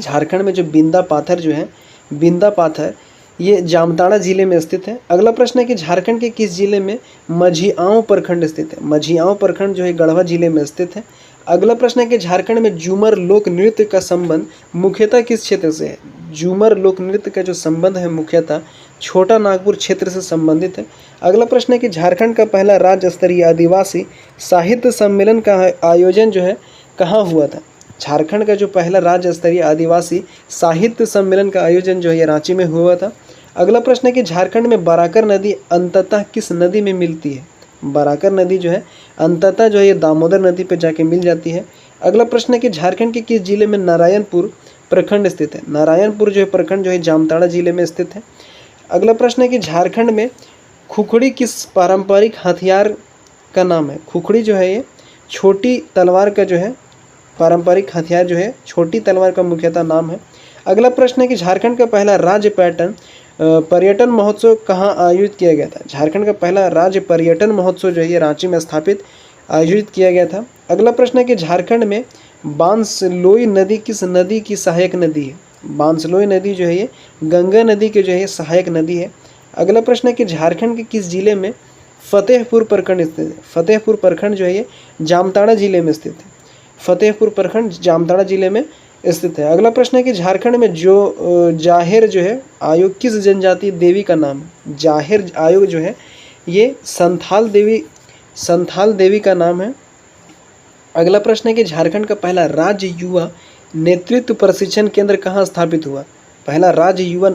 झारखंड में जो बिंदा पाथर जो है, बिंदा पाथर, ये जामताड़ा जिले में स्थित है। अगला प्रश्न है कि झारखंड के किस जिले में मझिआंव प्रखंड स्थित है। मझिआंव प्रखंड जो है गढ़वा जिले में स्थित है। अगला प्रश्न है कि झारखंड में झूमर लोक नृत्य का संबंध मुख्यतः किस क्षेत्र से है। झूमर लोक नृत्य का जो संबंध है मुख्यतः छोटा नागपुर क्षेत्र से संबंधित है। अगला प्रश्न है कि झारखंड का पहला राज्य स्तरीय आदिवासी साहित्य सम्मेलन का आयोजन जो है कहाँ हुआ था। झारखंड का जो पहला राज्य स्तरीय आदिवासी साहित्य सम्मेलन का आयोजन जो है रांची में हुआ था। अगला प्रश्न है कि झारखंड में बराकर नदी अंततः किस नदी में मिलती है। बराकर नदी जो है अंततः जो है ये दामोदर नदी पर जाके मिल जाती है। अगला प्रश्न है कि झारखंड के किस जिले में नारायणपुर प्रखंड स्थित है। नारायणपुर जो है प्रखंड जो है जामताड़ा जिले में स्थित है। अगला प्रश्न है कि झारखंड में खुखड़ी किस पारंपरिक हथियार का नाम है। खुखड़ी जो है ये छोटी तलवार का जो है पारंपरिक हथियार जो है छोटी तलवार का मुख्यतः नाम है। अगला प्रश्न है कि झारखंड का पहला राज्य पर्यटन महोत्सव कहाँ आयोजित किया गया था। झारखंड का पहला राज्य पर्यटन महोत्सव जो है ये रांची में स्थापित आयोजित किया गया था। अगला प्रश्न है कि झारखंड में बांसलोई नदी किस नदी की सहायक नदी है। बांसलोई नदी जो है ये गंगा नदी के जो है सहायक नदी है। अगला प्रश्न है कि झारखंड के किस जिले में फतेहपुर प्रखंड स्थित है। फतेहपुर प्रखंड जो है ये जामताड़ा जिले में स्थित है। फतेहपुर प्रखंड जामताड़ा जिले में स्थित है। अगला प्रश्न है कि झारखंड में जो जाहेर जो है आयोग किस जनजाति देवी का नाम है। जाहेर आयोग जो है ये संथाल देवी का नाम है। अगला प्रश्न है कि झारखंड का पहला राज्य युवा नेतृत्व प्रशिक्षण केंद्र कहाँ स्थापित हुआ। पहला राज्य युवा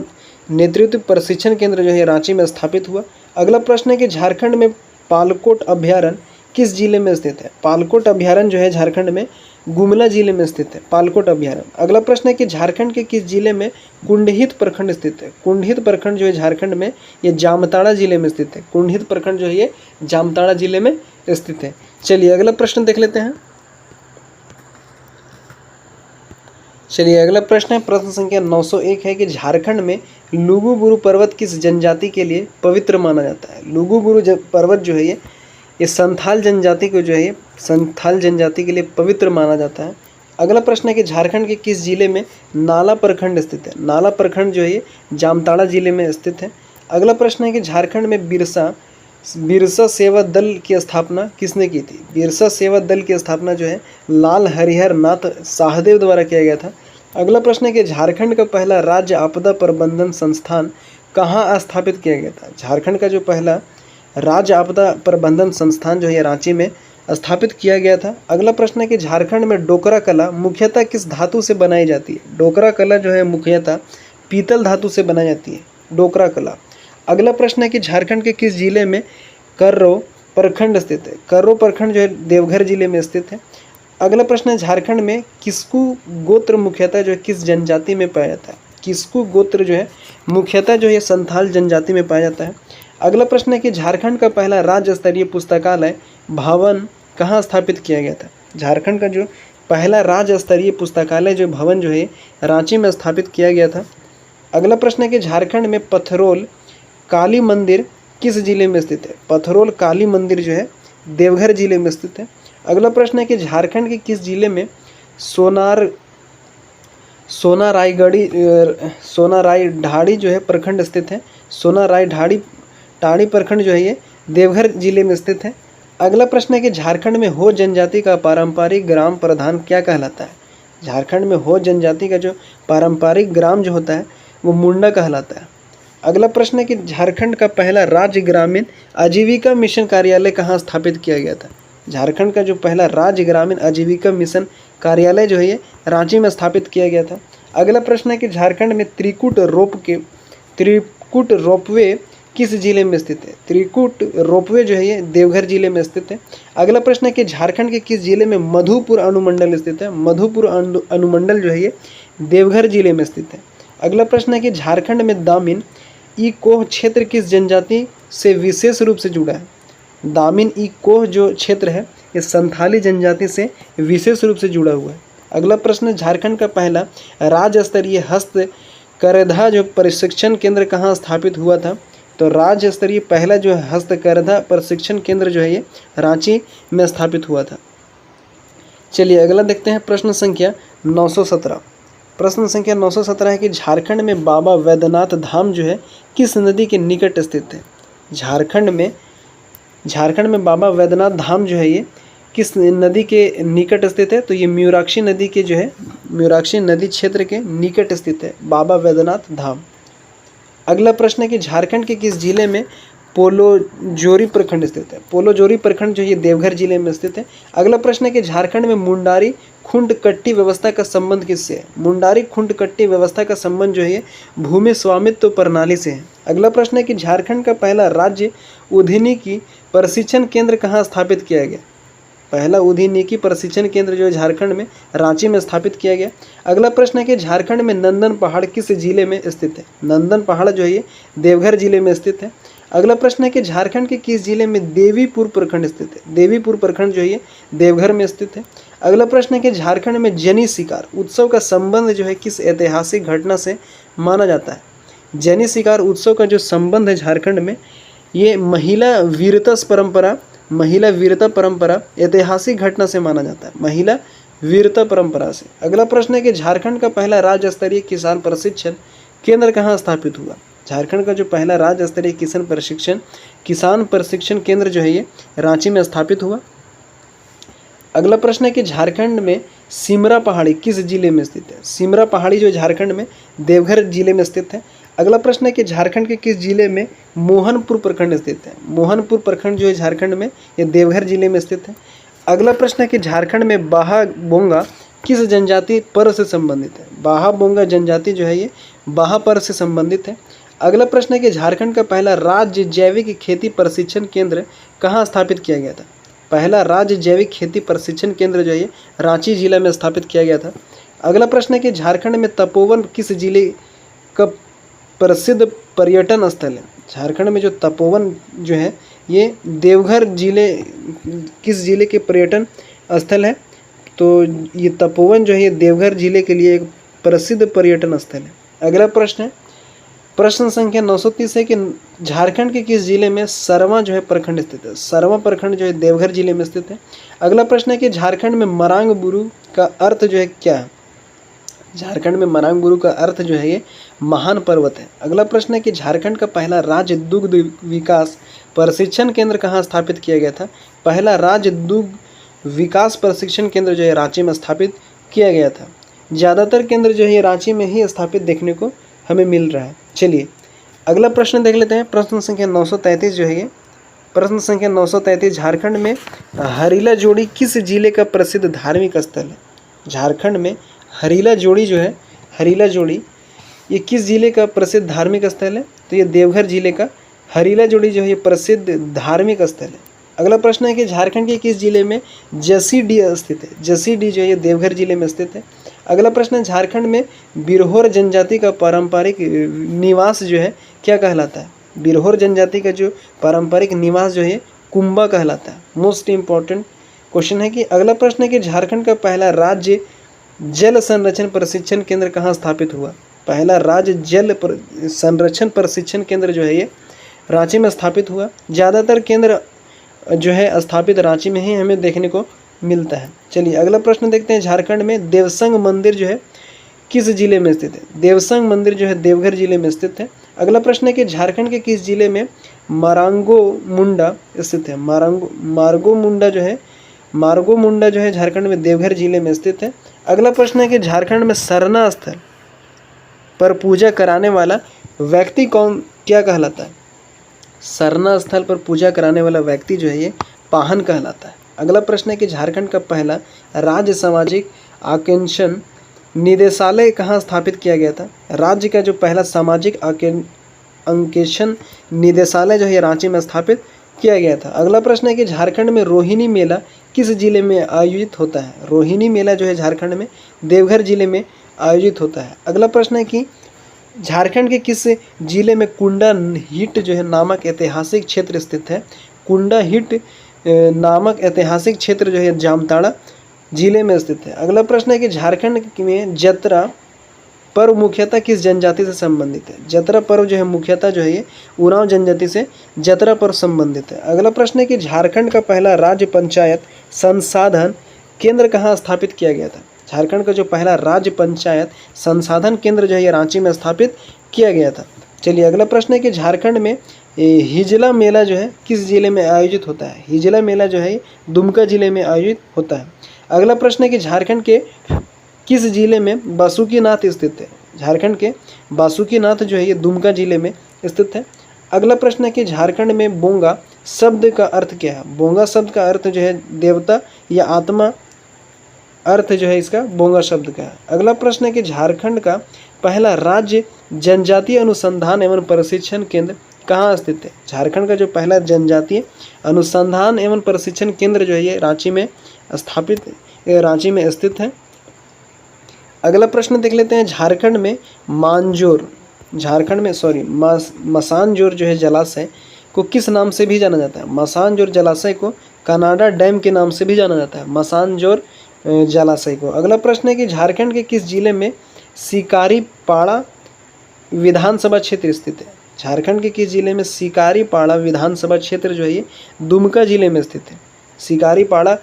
नेतृत्व प्रशिक्षण केंद्र जो है रांची में स्थापित हुआ। अगला प्रश्न है कि झारखंड में पालकोट अभ्यारण्य किस जिले में स्थित है। पालकोट अभ्यारण्य जो है झारखंड में गुमला जिले में स्थित है, पालकोट अभ्यारण्य। अगला प्रश्न है कि झारखंड के किस जिले में कुंडहित प्रखंड स्थित है। कुंडहित प्रखंड जो है झारखंड में ये जामताड़ा जिले में स्थित है। कुंडहित प्रखंड जो है ये जामताड़ा जिले में स्थित है। चलिए अगला प्रश्न देख लेते हैं। चलिए अगला प्रश्न है, प्रश्न संख्या 901 है कि झारखंड में लुगु बुरु पर्वत किस जनजाति के लिए पवित्र माना जाता है। लुगु बुरु पर्वत जो है ये संथाल जनजाति को जो है संथाल जनजाति के लिए पवित्र माना जाता है। अगला प्रश्न है कि झारखंड के किस जिले में नाला प्रखंड स्थित है। नाला प्रखंड जो है ये जामताड़ा जिले में स्थित है। अगला प्रश्न है कि झारखंड में बिरसा सेवा दल की स्थापना किसने की थी। बिरसा सेवा दल की स्थापना जो है लाल हरिहर नाथ साहदेव द्वारा किया गया था। अगला प्रश्न है कि झारखंड का पहला राज्य आपदा प्रबंधन संस्थान कहाँ स्थापित किया गया था। झारखंड का जो पहला राज्य आपदा प्रबंधन संस्थान जो है रांची में स्थापित किया गया था। अगला प्रश्न है कि झारखंड में डोकरा कला मुख्यतः किस धातु से बनाई जाती है। डोकरा कला जो है मुख्यतः पीतल धातु से बनाई जाती है, डोकरा कला। अगला प्रश्न है कि झारखंड के किस जिले में कर्रो प्रखंड स्थित है। कर्रो प्रखंड जो है देवघर जिले में स्थित है। अगला प्रश्न है झारखंड में किस्कू गोत्र मुख्यतः जो है किस जनजाति में पाया जाता है। किस्कू गोत्र जो है मुख्यतः जो है संथाल जनजाति में पाया जाता है। अगला प्रश्न है कि झारखंड का पहला राज्य स्तरीय पुस्तकालय भवन कहाँ स्थापित किया गया था। झारखंड का जो पहला राज्य स्तरीय पुस्तकालय जो भवन जो है रांची में स्थापित किया गया था। अगला प्रश्न है कि झारखंड में पथरोल काली मंदिर किस जिले में स्थित है। पथरोल काली मंदिर जो है देवघर जिले में स्थित है। अगला प्रश्न है कि झारखंड के किस जिले में सोनाराई ढाड़ी जो है प्रखंड स्थित है। सोनाराई ढाड़ी प्रखंड जो है ये देवघर जिले में स्थित है। अगला प्रश्न है कि झारखंड में हो जनजाति का पारंपरिक ग्राम प्रधान क्या कहलाता है। झारखंड में हो जनजाति का जो पारंपरिक ग्राम जो होता है वो मुंडा कहलाता है। अगला प्रश्न है कि झारखंड का पहला राज्य ग्रामीण आजीविका मिशन कार्यालय कहाँ स्थापित किया गया था। झारखंड का जो पहला राज्य ग्रामीण आजीविका मिशन कार्यालय जो है ये रांची में स्थापित किया गया था। अगला प्रश्न है कि झारखंड में त्रिकुट रोपवे किस जिले में स्थित है। त्रिकुट रोपवे जो है ये देवघर जिले में स्थित है। अगला प्रश्न है कि झारखंड के किस जिले में मधुपुर अनुमंडल स्थित है। मधुपुर अनुमंडल जो है ये देवघर जिले में स्थित है। अगला प्रश्न है कि झारखंड में दामिन ई कोह क्षेत्र किस जनजाति से विशेष रूप से जुड़ा है। दामिन ई कोह जो क्षेत्र है ये संथाली जनजाति से विशेष रूप से जुड़ा हुआ है। अगला प्रश्न, झारखंड का पहला राज्य स्तरीय हस्तकरघा जो प्रशिक्षण केंद्र कहाँ स्थापित हुआ था? तो राज्य स्तरीय पहला जो हस्तकरघा प्रशिक्षण केंद्र जो है ये रांची में स्थापित हुआ था। चलिए अगला देखते हैं प्रश्न संख्या 917। प्रश्न संख्या 917 है कि झारखंड में बाबा वैद्यनाथ धाम जो है किस नदी के निकट स्थित है? झारखंड में बाबा वैद्यनाथ धाम जो है ये किस नदी के निकट स्थित है? तो ये म्यूराक्षी नदी के जो है म्यूराक्षी नदी क्षेत्र के निकट स्थित है बाबा वैद्यनाथ धाम। अगला प्रश्न है कि झारखंड के किस जिले में पोलोजोरी प्रखंड स्थित है? पोलोजोरी प्रखंड जो ये देवघर जिले में स्थित है। अगला प्रश्न है कि झारखंड में मुंडारी खुंड कट्टी व्यवस्था का संबंध किससे है? मुंडारी खुंड कट्टी व्यवस्था का संबंध जो है ये भूमि स्वामित्व प्रणाली से है। अगला प्रश्न है कि झारखंड का पहला राज्य उद्यनिकी प्रशिक्षण केंद्र कहाँ स्थापित किया गया? पहला उद्यनिकी प्रशिक्षण केंद्र जो है झारखंड में रांची में स्थापित किया गया। अगला प्रश्न है कि झारखंड में नंदन पहाड़ किस जिले में स्थित है? नंदन पहाड़ जो है ये देवघर जिले में स्थित है। अगला प्रश्न है कि झारखंड के किस जिले में देवीपुर प्रखंड स्थित है? देवीपुर प्रखंड जो है ये देवघर में स्थित है। अगला प्रश्न है कि झारखंड में जनी शिकार उत्सव का संबंध जो है किस ऐतिहासिक घटना से माना जाता है? जनी शिकार उत्सव का जो संबंध है झारखंड में ये महिला वीरता परंपरा ऐतिहासिक घटना से माना जाता है, महिला वीरता परंपरा से। अगला प्रश्न है कि झारखंड का पहला राज्य स्तरीय किसान प्रशिक्षण केंद्र कहाँ स्थापित हुआ? झारखंड का जो पहला राज्य स्तरीय किसान प्रशिक्षण केंद्र जो है ये रांची में स्थापित हुआ। अगला प्रश्न है कि झारखंड में सिमरा पहाड़ी किस जिले में स्थित है? सिमरा पहाड़ी जो झारखंड में देवघर जिले में स्थित है। अगला प्रश्न है कि झारखंड के किस जिले में मोहनपुर प्रखंड स्थित है? मोहनपुर प्रखंड जो है झारखंड में ये देवघर जिले में स्थित है। अगला प्रश्न है कि झारखंड में बाहा बोंगा किस जनजाति पर्व से संबंधित है? बाहा बोंगा जनजाति जो है ये बाहा पर्व से संबंधित है। अगला प्रश्न है कि झारखंड का पहला राज्य जैविक खेती प्रशिक्षण केंद्र कहाँ स्थापित किया गया था? पहला राज्य जैविक खेती प्रशिक्षण केंद्र जो है ये रांची जिले में स्थापित किया गया था। अगला प्रश्न है कि झारखंड में तपोवन किस जिले का प्रसिद्ध पर्यटन स्थल है? झारखंड में जो तपोवन जो है ये देवघर जिले किस जिले के पर्यटन स्थल है? तो ये तपोवन जो है ये देवघर जिले के लिए एक प्रसिद्ध पर्यटन स्थल है। अगला प्रश्न है प्रश्न संख्या 930 है कि झारखंड के किस जिले में सरवा जो है प्रखंड स्थित है? सरवा प्रखंड जो है देवघर जिले में स्थित है। अगला प्रश्न है कि झारखंड में मरांग बुरु का अर्थ जो है क्या है? झारखंड में मरांग बुरु का अर्थ जो है ये महान पर्वत है। अगला प्रश्न है कि झारखंड का पहला राज्य दुग्ध विकास प्रशिक्षण केंद्र कहाँ स्थापित किया गया था? पहला राज्य दुग्ध विकास प्रशिक्षण केंद्र जो है रांची में स्थापित किया गया था। ज़्यादातर केंद्र जो है ये रांची में ही स्थापित देखने को हमें मिल रहा है। चलिए अगला प्रश्न देख लेते हैं। प्रश्न संख्या 933 जो है ये प्रश्न संख्या 933 झारखंड में हरीला जोड़ी किस जिले का प्रसिद्ध धार्मिक स्थल है? झारखंड में हरीला जोड़ी जो है हरीला जोड़ी ये किस जिले का प्रसिद्ध धार्मिक स्थल है? तो ये देवघर जिले का हरीला जोड़ी जो है ये प्रसिद्ध धार्मिक स्थल है। अगला प्रश्न है कि झारखंड के किस जिले में जसीडी स्थित है? जसीडी जो है ये देवघर जिले में स्थित है। अगला प्रश्न है झारखंड में बिरहोर जनजाति का पारंपरिक निवास जो है क्या कहलाता है? बिरहोर जनजाति का जो पारंपरिक निवास जो है कुंबा कहलाता है। मोस्ट इम्पॉर्टेंट क्वेश्चन है कि अगला प्रश्न है कि झारखंड का पहला राज्य जल संरक्षण प्रशिक्षण केंद्र कहाँ स्थापित हुआ? पहला राज्य जल संरक्षण प्रशिक्षण केंद्र जो है ये रांची में स्थापित हुआ। ज़्यादातर केंद्र जो है स्थापित रांची में ही हमें देखने को मिलता है। चलिए अगला प्रश्न देखते हैं। झारखंड में देवसंग मंदिर जो है किस जिले में स्थित है? देवसंग मंदिर जो है देवघर जिले में स्थित है। अगला प्रश्न है कि झारखंड के किस जिले में मारंगो मुंडा स्थित है? मारगो मुंडा जो है झारखंड में देवघर जिले में स्थित है। अगला प्रश्न है कि झारखंड में सरना स्थल पर पूजा कराने वाला व्यक्ति क्या कहलाता है? सरना स्थल पर पूजा कराने वाला व्यक्ति जो है ये पाहन कहलाता है। अगला प्रश्न है कि झारखंड का पहला राज्य सामाजिक आंकेक्षण निदेशालय कहाँ स्थापित किया गया था? राज्य का जो पहला सामाजिक अंकेक्षण निदेशालय जो है रांची में स्थापित किया गया था। अगला प्रश्न है कि झारखंड में रोहिणी मेला किस जिले में आयोजित होता है? रोहिणी मेला जो है झारखंड में देवघर जिले में आयोजित होता है। अगला प्रश्न है कि झारखंड के किस जिले में कुंडा हिट जो है नामक ऐतिहासिक क्षेत्र स्थित है? कुंडा हिट नामक ऐतिहासिक क्षेत्र जो है जामताड़ा जिले में स्थित है। अगला प्रश्न है कि झारखंड में जतरा पर्व मुख्यतः किस जनजाति से संबंधित है? जतरा पर्व जो है मुख्यतः जो है ये उरांव जनजाति से जतरा पर्व संबंधित है। अगला प्रश्न है कि झारखंड का पहला राज्य पंचायत संसाधन केंद्र कहाँ स्थापित किया गया था? झारखंड का जो पहला राज्य पंचायत संसाधन केंद्र जो है ये रांची में स्थापित किया गया था। चलिए अगला प्रश्न है कि झारखंड में हिजला मेला जो है किस जिले में आयोजित होता है? हिजला मेला जो है दुमका जिले में आयोजित होता है। अगला प्रश्न है कि झारखंड के किस जिले में बासुकीनाथ स्थित है? झारखंड के बासुकीनाथ जो है ये दुमका जिले में स्थित है। अगला प्रश्न है कि झारखंड में बोंगा शब्द का अर्थ क्या है? बोंगा शब्द का अर्थ जो है देवता या आत्मा अर्थ जो है इसका बोंगा शब्द का है। अगला प्रश्न है कि झारखंड का पहला राज्य जनजातीय अनुसंधान एवं प्रशिक्षण केंद्र कहाँ स्थित है? झारखंड का जो पहला जनजातीय अनुसंधान एवं प्रशिक्षण केंद्र जो है ये रांची में स्थित है। अगला प्रश्न देख लेते हैं। मसानजोर जो है जलाशय को किस नाम से भी जाना जाता है? मसानजोर जलाशय को कनाडा डैम के नाम से भी जाना जाता है, मसानजोर जलाशय को। अगला प्रश्न है कि झारखंड के किस जिले में शिकारीपाड़ा विधानसभा क्षेत्र स्थित है? झारखंड के किस जिले में शिकारीपाड़ा विधानसभा क्षेत्र जो है ये दुमका जिले में स्थित है। शिकारीपाड़ा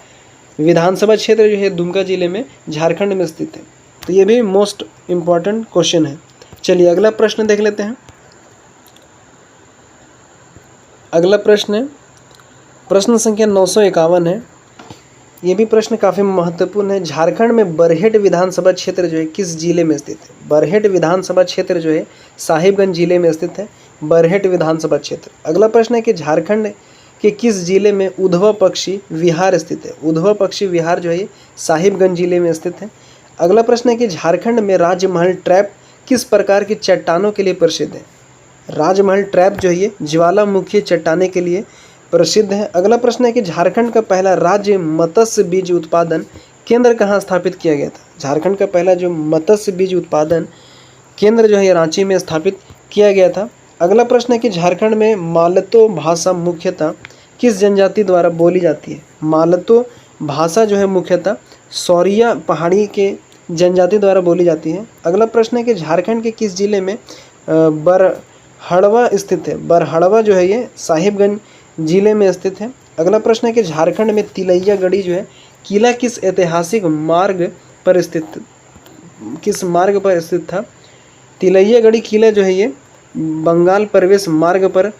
विधानसभा क्षेत्र जो है दुमका जिले में झारखंड में स्थित है। तो ये भी मोस्ट इम्पॉर्टेंट क्वेश्चन है। चलिए अगला प्रश्न देख लेते हैं। अगला प्रश्न है प्रश्न संख्या 951 है। ये भी प्रश्न काफ़ी महत्वपूर्ण है। झारखंड में बरहेट विधानसभा क्षेत्र जो है किस जिले में स्थित है? बरहेट विधानसभा क्षेत्र जो है साहिबगंज जिले में स्थित है, बरहेट विधानसभा क्षेत्र। अगला प्रश्न है कि झारखंड के किस जिले में उधवा पक्षी विहार स्थित है? उधवा पक्षी विहार जो है साहिबगंज जिले में स्थित है। अगला प्रश्न है कि झारखंड में राजमहल ट्रैप किस प्रकार की चट्टानों के लिए प्रसिद्ध है? राजमहल ट्रैप जो है ये ज्वालामुखी चट्टाने के लिए प्रसिद्ध है। अगला प्रश्न है कि झारखंड का पहला राज्य मत्स्य बीज उत्पादन केंद्र कहाँ स्थापित किया गया था? झारखंड का पहला जो मत्स्य बीज उत्पादन केंद्र जो है रांची में स्थापित किया गया था। अगला प्रश्न है कि झारखंड में मालतो भाषा मुख्यतः किस जनजाति द्वारा बोली जाती है? मालतो भाषा जो है मुख्यतः सौरिया पहाड़ी के जनजाति द्वारा बोली जाती है। अगला प्रश्न है कि झारखंड के किस जिले में बरहड़वा स्थित है? बरहड़वा जो है ये साहिबगंज जिले में स्थित है। अगला प्रश्न है कि झारखंड में तिलैया गढ़ी जो है किला किस ऐतिहासिक मार्ग पर स्थित था? तिलैया गढ़ी किला जो है ये बंगाल प्रवेश मार्ग पर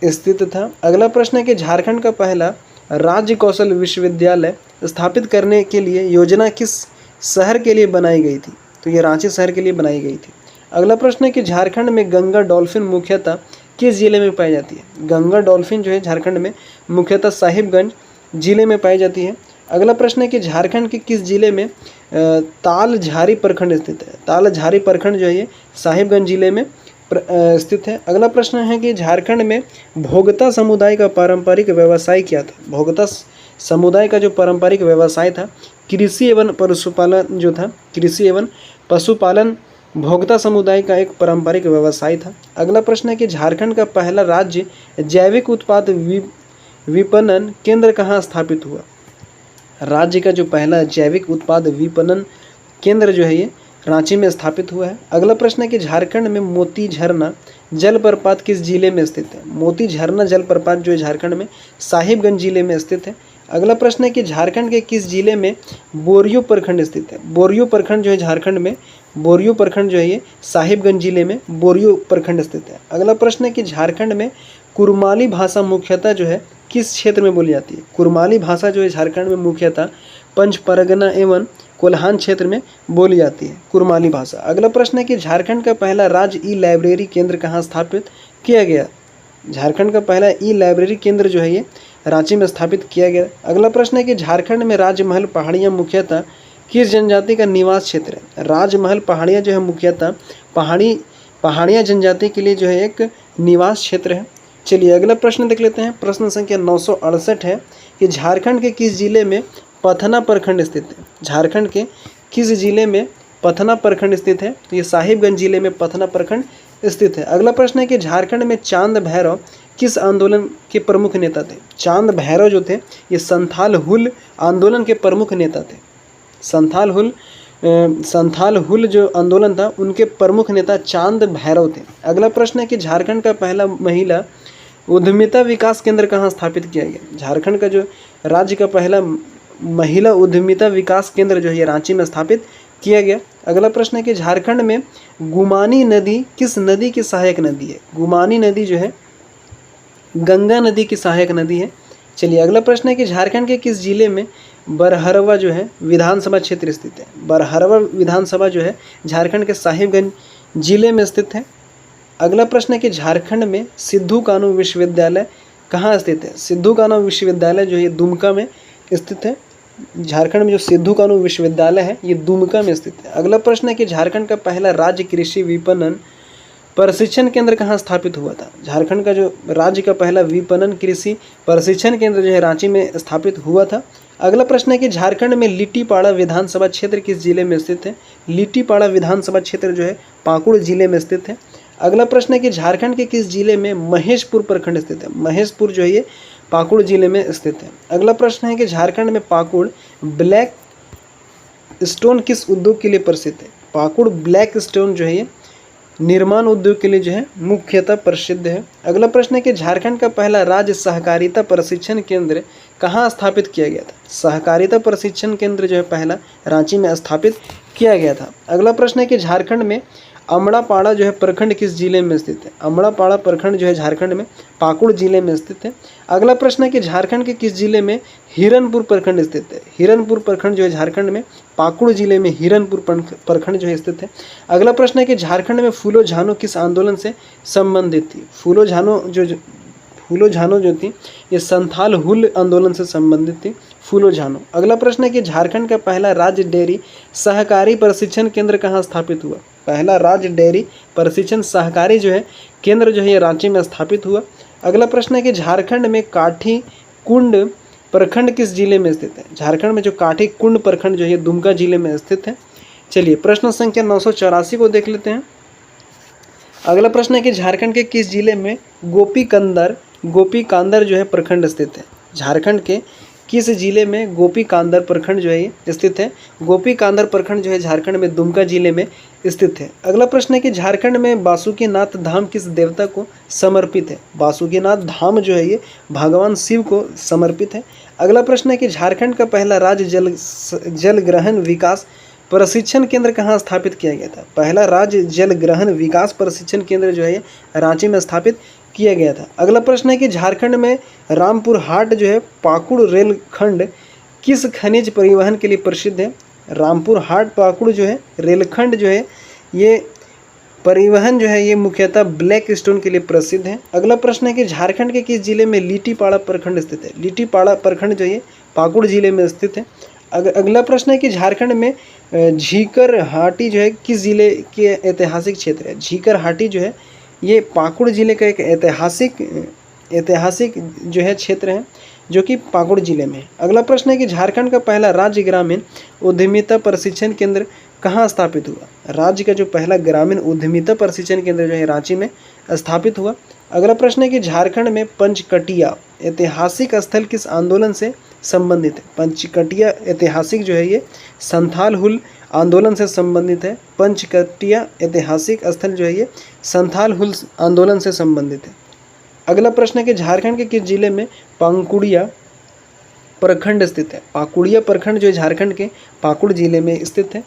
स्थित था। अगला प्रश्न है कि झारखंड का पहला राज्य कौशल विश्वविद्यालय स्थापित करने के लिए योजना किस शहर के लिए बनाई गई थी? तो ये रांची शहर के लिए बनाई गई थी। अगला प्रश्न है कि झारखंड में गंगा डॉल्फिन मुख्यतः किस जिले में पाई जाती है? गंगा डॉल्फिन जो है झारखंड में मुख्यतः साहिबगंज जिले में पाई जाती है। अगला प्रश्न है कि झारखंड के किस जिले में तालझारी प्रखंड स्थित है? तालझारी प्रखंड जो है ये साहिबगंज जिले में स्थित है। अगला प्रश्न है कि झारखंड में भोगता समुदाय का पारंपरिक व्यवसाय क्या था? भोगता समुदाय का जो पारंपरिक व्यवसाय था कृषि एवं पशुपालन जो था, कृषि एवं पशुपालन भोगता समुदाय का एक पारंपरिक व्यवसाय था। अगला प्रश्न है कि झारखंड का पहला राज्य जैविक उत्पाद विपणन केंद्र कहाँ स्थापित हुआ? राज्य का जो पहला जैविक उत्पाद विपणन केंद्र जो है ये रांची में स्थापित हुआ है। अगला प्रश्न है कि झारखंड में मोती झरना जलप्रपात किस जिले में स्थित है? मोती झरना जलप्रपात जो है झारखंड में साहिबगंज जिले में स्थित है। अगला प्रश्न है कि झारखंड के किस जिले में बोरियो प्रखंड स्थित है? बोरियो प्रखंड जो है झारखंड में, बोरियो प्रखंड जो है ये साहिबगंज जिले में बोरियो प्रखंड स्थित है। अगला प्रश्न है कि झारखंड में कुरमाली भाषा मुख्यतः जो है किस क्षेत्र में बोली जाती है? कुरमाली भाषा जो है झारखंड में मुख्यतः पंच परगना एवं कोल्हान क्षेत्र में बोली जाती है कुरमाली भाषा। अगला प्रश्न है कि झारखंड का पहला राज्य ई लाइब्रेरी केंद्र कहाँ स्थापित किया गया? झारखंड का पहला ई लाइब्रेरी केंद्र जो है ये रांची में स्थापित किया गया। अगला प्रश्न है कि झारखंड में राजमहल पहाड़ियाँ मुख्यतः किस जनजाति का निवास क्षेत्र है? राजमहल पहाड़ियाँ जो है मुख्यतः पहाड़ियाँ जनजाति के लिए जो है एक निवास क्षेत्र है। चलिए अगला प्रश्न देख लेते हैं। प्रश्न संख्या 968 है कि झारखंड के किस जिले में पथना प्रखंड स्थित है? झारखंड के किस जिले में पथना प्रखंड स्थित है? तो ये साहिबगंज जिले में पथना प्रखंड स्थित है। अगला प्रश्न है कि झारखंड में चांद भैरव किस आंदोलन के प्रमुख नेता थे? चांद भैरव जो थे ये संथाल हुल आंदोलन के प्रमुख नेता थे। संथाल हुल जो आंदोलन था उनके प्रमुख नेता चांद भैरव थे। अगला प्रश्न है कि झारखंड का पहला महिला उद्यमिता विकास केंद्र कहाँ स्थापित किया गया? झारखंड का जो राज्य का पहला महिला उद्यमिता विकास केंद्र जो है रांची में स्थापित किया गया। अगला प्रश्न है कि झारखंड में गुमानी नदी किस नदी की सहायक नदी है? गुमानी नदी जो है गंगा नदी की सहायक नदी है। चलिए अगला प्रश्न है कि झारखंड के किस जिले में बरहरवा जो है विधानसभा क्षेत्र स्थित है? बरहरवा विधानसभा जो है झारखंड के साहिबगंज जिले में स्थित है। अगला प्रश्न है कि झारखंड में सिद्धू कानू विश्वविद्यालय कहाँ स्थित है? सिद्धू कानू विश्वविद्यालय जो है दुमका में स्थित है। झारखंड में जो सिद्धू कानू विश्वविद्यालय है ये दुमका में स्थित है। अगला प्रश्न है कि झारखंड का पहला राज्य कृषि विपणन प्रशिक्षण केंद्र कहाँ स्थापित हुआ था? झारखंड का जो राज्य का पहला विपणन कृषि प्रशिक्षण केंद्र जो है रांची में स्थापित हुआ था। अगला प्रश्न है कि झारखंड में लिट्टीपाड़ा विधानसभा क्षेत्र किस जिले में स्थित है? लिट्टीपाड़ा विधानसभा क्षेत्र जो है पाकुड़ जिले में स्थित है। अगला प्रश्न है कि झारखंड के किस जिले में महेशपुर प्रखंड स्थित है? महेशपुर जो है ये पाकुड़ जिले में स्थित है। अगला प्रश्न है कि झारखंड में पाकुड़ ब्लैक स्टोन किस उद्योग के लिए प्रसिद्ध है? पाकुड़ ब्लैक स्टोन जो है ये निर्माण उद्योग के लिए जो है मुख्यतः प्रसिद्ध है। अगला प्रश्न है कि झारखंड का पहला राज्य सहकारिता प्रशिक्षण केंद्र कहाँ स्थापित किया गया था? सहकारिता प्रशिक्षण केंद्र जो है पहला रांची में स्थापित किया गया था। अगला प्रश्न है कि झारखंड में अमड़ापाड़ा जो है प्रखंड किस जिले में स्थित है? अमड़ापाड़ा प्रखंड जो है झारखंड में पाकुड़ जिले में स्थित है। अगला प्रश्न है कि झारखंड के किस जिले में हिरनपुर प्रखंड स्थित है? हिरनपुर प्रखंड जो है झारखंड में पाकुड़ जिले में हिरनपुर प्रखंड जो है स्थित है। अगला प्रश्न है कि झारखंड में फूलो झानो किस आंदोलन से संबंधित थी? फूलो झानो जो थी ये संथाल हुल आंदोलन से संबंधित थी फूलो झानो। अगला प्रश्न है कि झारखंड का पहला राज्य डेयरी सहकारी प्रशिक्षण केंद्र कहाँ स्थापित हुआ? पहला राज्य डेयरी प्रशिक्षण सहकारी जो है केंद्र जो है ये रांची में स्थापित हुआ। अगला प्रश्न है कि झारखंड में काठी कुंड प्रखंड किस जिले में स्थित है? झारखंड में जो काठी कुंड प्रखंड जो है दुमका जिले में स्थित है। चलिए प्रश्न संख्या 984 को देख लेते हैं। अगला प्रश्न है कि झारखंड के किस जिले में गोपीकांदर जो है प्रखंड स्थित है? झारखंड के किस जिले में गोपीकांदर प्रखंड जो है ये स्थित है? गोपीकांदर प्रखंड जो है झारखंड में दुमका जिले में स्थित है। अगला प्रश्न है कि झारखंड में बासुकीनाथ धाम किस देवता को समर्पित है? बासुकीनाथ धाम जो है ये भगवान शिव को समर्पित है। अगला प्रश्न है कि झारखंड का पहला राज्य जल ग्रहण विकास प्रशिक्षण केंद्र कहाँ स्थापित किया गया था? पहला राज्य जल ग्रहण विकास प्रशिक्षण केंद्र जो है ये रांची में स्थापित किया गया था। अगला प्रश्न है कि झारखंड में रामपुर हाट जो है पाकुड़ रेलखंड किस खनिज परिवहन के लिए प्रसिद्ध है? रामपुर हाट पाकुड़ जो है रेलखंड जो है ये परिवहन जो है ये मुख्यतः ब्लैक स्टोन के लिए प्रसिद्ध है। अगला प्रश्न है कि झारखंड के किस जिले में लिट्टीपाड़ा प्रखंड स्थित है? लिट्टीपाड़ा प्रखंड जो है पाकुड़ जिले में स्थित है। अगला प्रश्न है कि झारखंड में झीकर हाटी जो है किस जिले के ऐतिहासिक क्षेत्र है? झीकर हाटी जो है ये पाकुड़ जिले का एक ऐतिहासिक जो है क्षेत्र है जो कि पाकुड़ जिले में है। अगला प्रश्न है कि झारखंड का पहला राज्य ग्रामीण उद्यमिता प्रशिक्षण केंद्र कहाँ स्थापित हुआ? राज्य का जो पहला ग्रामीण उद्यमिता प्रशिक्षण केंद्र जो है रांची में स्थापित हुआ। अगला प्रश्न है कि झारखंड में पंचकटिया ऐतिहासिक स्थल किस आंदोलन से संबंधित है? पंचकटिया ऐतिहासिक जो है ये संथाल हुल आंदोलन से संबंधित है। पंचकटिया ऐतिहासिक स्थल जो है ये संथाल हुल आंदोलन से संबंधित है। अगला प्रश्न है कि झारखंड के किस जिले में पाकुड़िया प्रखंड स्थित है? पाकुड़िया प्रखंड जो है झारखंड के पाकुड़ जिले में स्थित है।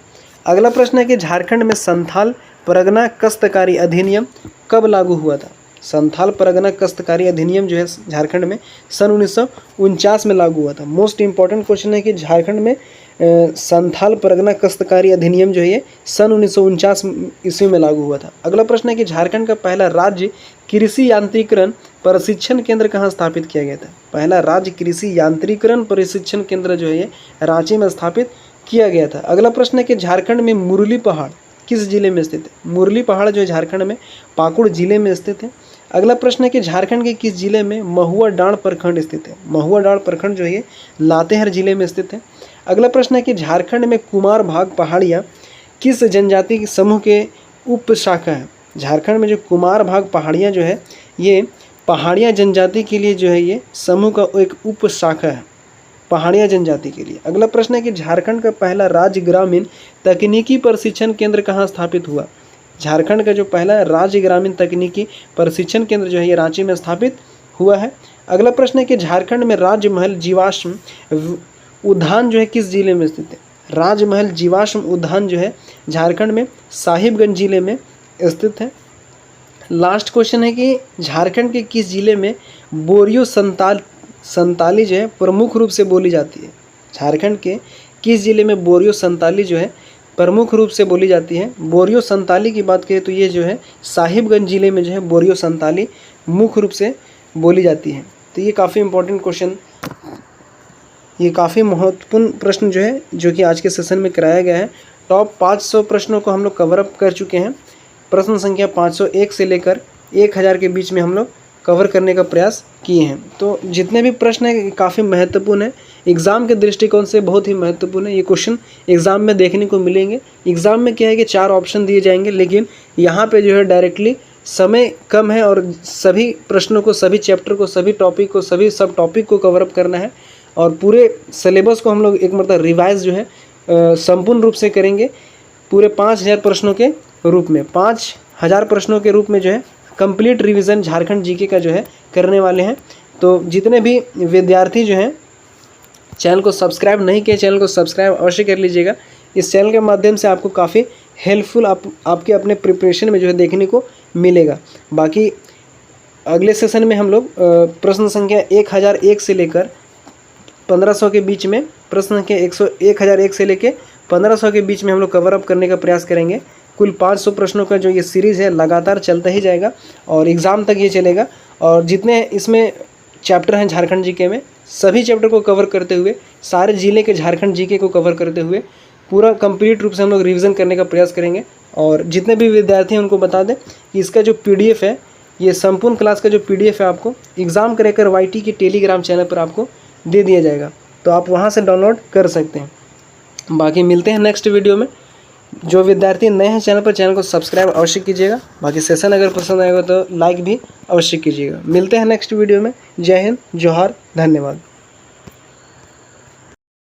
अगला प्रश्न है कि झारखंड में संथाल परगना काश्तकारी अधिनियम कब लागू हुआ था? संथाल परगना काश्तकारी अधिनियम जो है झारखंड में सन 1949 में लागू हुआ था। मोस्ट इंपॉर्टेंट क्वेश्चन है कि झारखंड में संथाल परगना काश्तकारी अधिनियम जो है ये सन 1949 ईस्वी में लागू हुआ था। अगला प्रश्न है कि झारखंड का पहला राज्य कृषि यांत्रिकरण प्रशिक्षण केंद्र कहाँ स्थापित किया गया था? पहला राज्य कृषि यांत्रिकरण प्रशिक्षण केंद्र जो है ये रांची में स्थापित किया गया था। अगला प्रश्न है कि झारखंड में मुरली पहाड़ किस जिले में स्थित है? मुरली पहाड़ जो है झारखंड में पाकुड़ जिले में स्थित है। अगला प्रश्न है कि झारखंड के किस जिले में महुआ डांड प्रखंड स्थित है? महुआ डांड प्रखंड जो है लातेहार जिले में स्थित है। अगला प्रश्न है कि झारखंड में कुमार भाग पहाड़ियाँ किस जनजाति के समूह के उपशाखा है? झारखंड में जो कुमार भाग पहाड़ियाँ जो है ये पहाड़िया जनजाति के लिए जो है ये समूह का एक उपशाखा है, पहाड़िया जनजाति के लिए। अगला प्रश्न है कि झारखंड का पहला राज्य ग्रामीण तकनीकी प्रशिक्षण केंद्र कहाँ स्थापित हुआ? झारखंड का जो पहला राज्य ग्रामीण तकनीकी प्रशिक्षण केंद्र जो है ये रांची में स्थापित हुआ है। अगला प्रश्न है कि झारखंड में राजमहल जीवाश्म उद्यान जो है किस जिले में स्थित है? राजमहल जीवाश्म उद्यान जो है झारखंड में साहिबगंज जिले में स्थित है। लास्ट क्वेश्चन है कि झारखंड के किस जिले में बोरियो संताली जो है प्रमुख रूप से बोली जाती है? झारखंड के किस जिले में बोरियो संताली जो है प्रमुख रूप से बोली जाती है? बोरियो संताली की बात करें तो ये जो है साहिबगंज जिले में जो है बोरियो संताली मुख्य रूप से बोली जाती है। तो ये काफ़ी इंपॉर्टेंट क्वेश्चन, ये काफ़ी महत्वपूर्ण प्रश्न जो है जो कि आज के सेशन में कराया गया है। टॉप 500 प्रश्नों को हम लोग कवर अप कर चुके हैं। प्रश्न संख्या 501 से लेकर 1000 के बीच में हम लोग कवर करने का प्रयास किए हैं। तो जितने भी प्रश्न हैं काफ़ी महत्वपूर्ण है, एग्ज़ाम के दृष्टिकोण से बहुत ही महत्वपूर्ण है। ये क्वेश्चन एग्ज़ाम में देखने को मिलेंगे। एग्ज़ाम में क्या है कि 4 ऑप्शन दिए जाएंगे, लेकिन यहाँ पे जो है डायरेक्टली समय कम है और सभी प्रश्नों को, सभी चैप्टर को, सभी टॉपिक को, सभी सब टॉपिक को कवर अप करना है और पूरे सिलेबस को हम लोग एक मतलब रिवाइज जो है संपूर्ण रूप से करेंगे। पूरे 5000 प्रश्नों के रूप में, 5000 प्रश्नों के रूप में जो है कंप्लीट रिवीजन झारखंड जीके का जो है करने वाले हैं। तो जितने भी विद्यार्थी जो हैं चैनल को सब्सक्राइब नहीं किए, चैनल को सब्सक्राइब अवश्य कर लीजिएगा। इस चैनल के माध्यम से आपको काफ़ी हेल्पफुल आपके अपने प्रिपरेशन में जो है देखने को मिलेगा। बाकी अगले सेशन में हम लोग प्रश्न संख्या 1001 से लेकर 1500 के बीच में, प्रश्न संख्या 1001 से लेकर 1500 के बीच में हम लोग कवर अप करने का प्रयास करेंगे। कुल 500 प्रश्नों का जो ये सीरीज़ है लगातार चलता ही जाएगा और एग्ज़ाम तक ये चलेगा। और जितने इसमें चैप्टर हैं झारखंड जीके में, सभी चैप्टर को कवर करते हुए, सारे ज़िले के झारखंड जीके को कवर करते हुए पूरा कंप्लीट रूप से हम लोग रिवीजन करने का प्रयास करेंगे। और जितने भी विद्यार्थी हैं उनको बता दें कि इसका जो PDF है, ये संपूर्ण क्लास का जो PDF है आपको एग्ज़ाम क्रैकर YT के टेलीग्राम चैनल पर आपको दे दिया जाएगा, तो आप वहाँ से डाउनलोड कर सकते हैं। बाकी मिलते हैं नेक्स्ट वीडियो में। जो विद्यार्थी नए हैं चैनल पर, चैनल को सब्सक्राइब अवश्य कीजिएगा। बाकी सेशन अगर पसंद आएगा तो लाइक भी अवश्य कीजिएगा। मिलते हैं नेक्स्ट वीडियो में। जय हिंद, जोहार, धन्यवाद।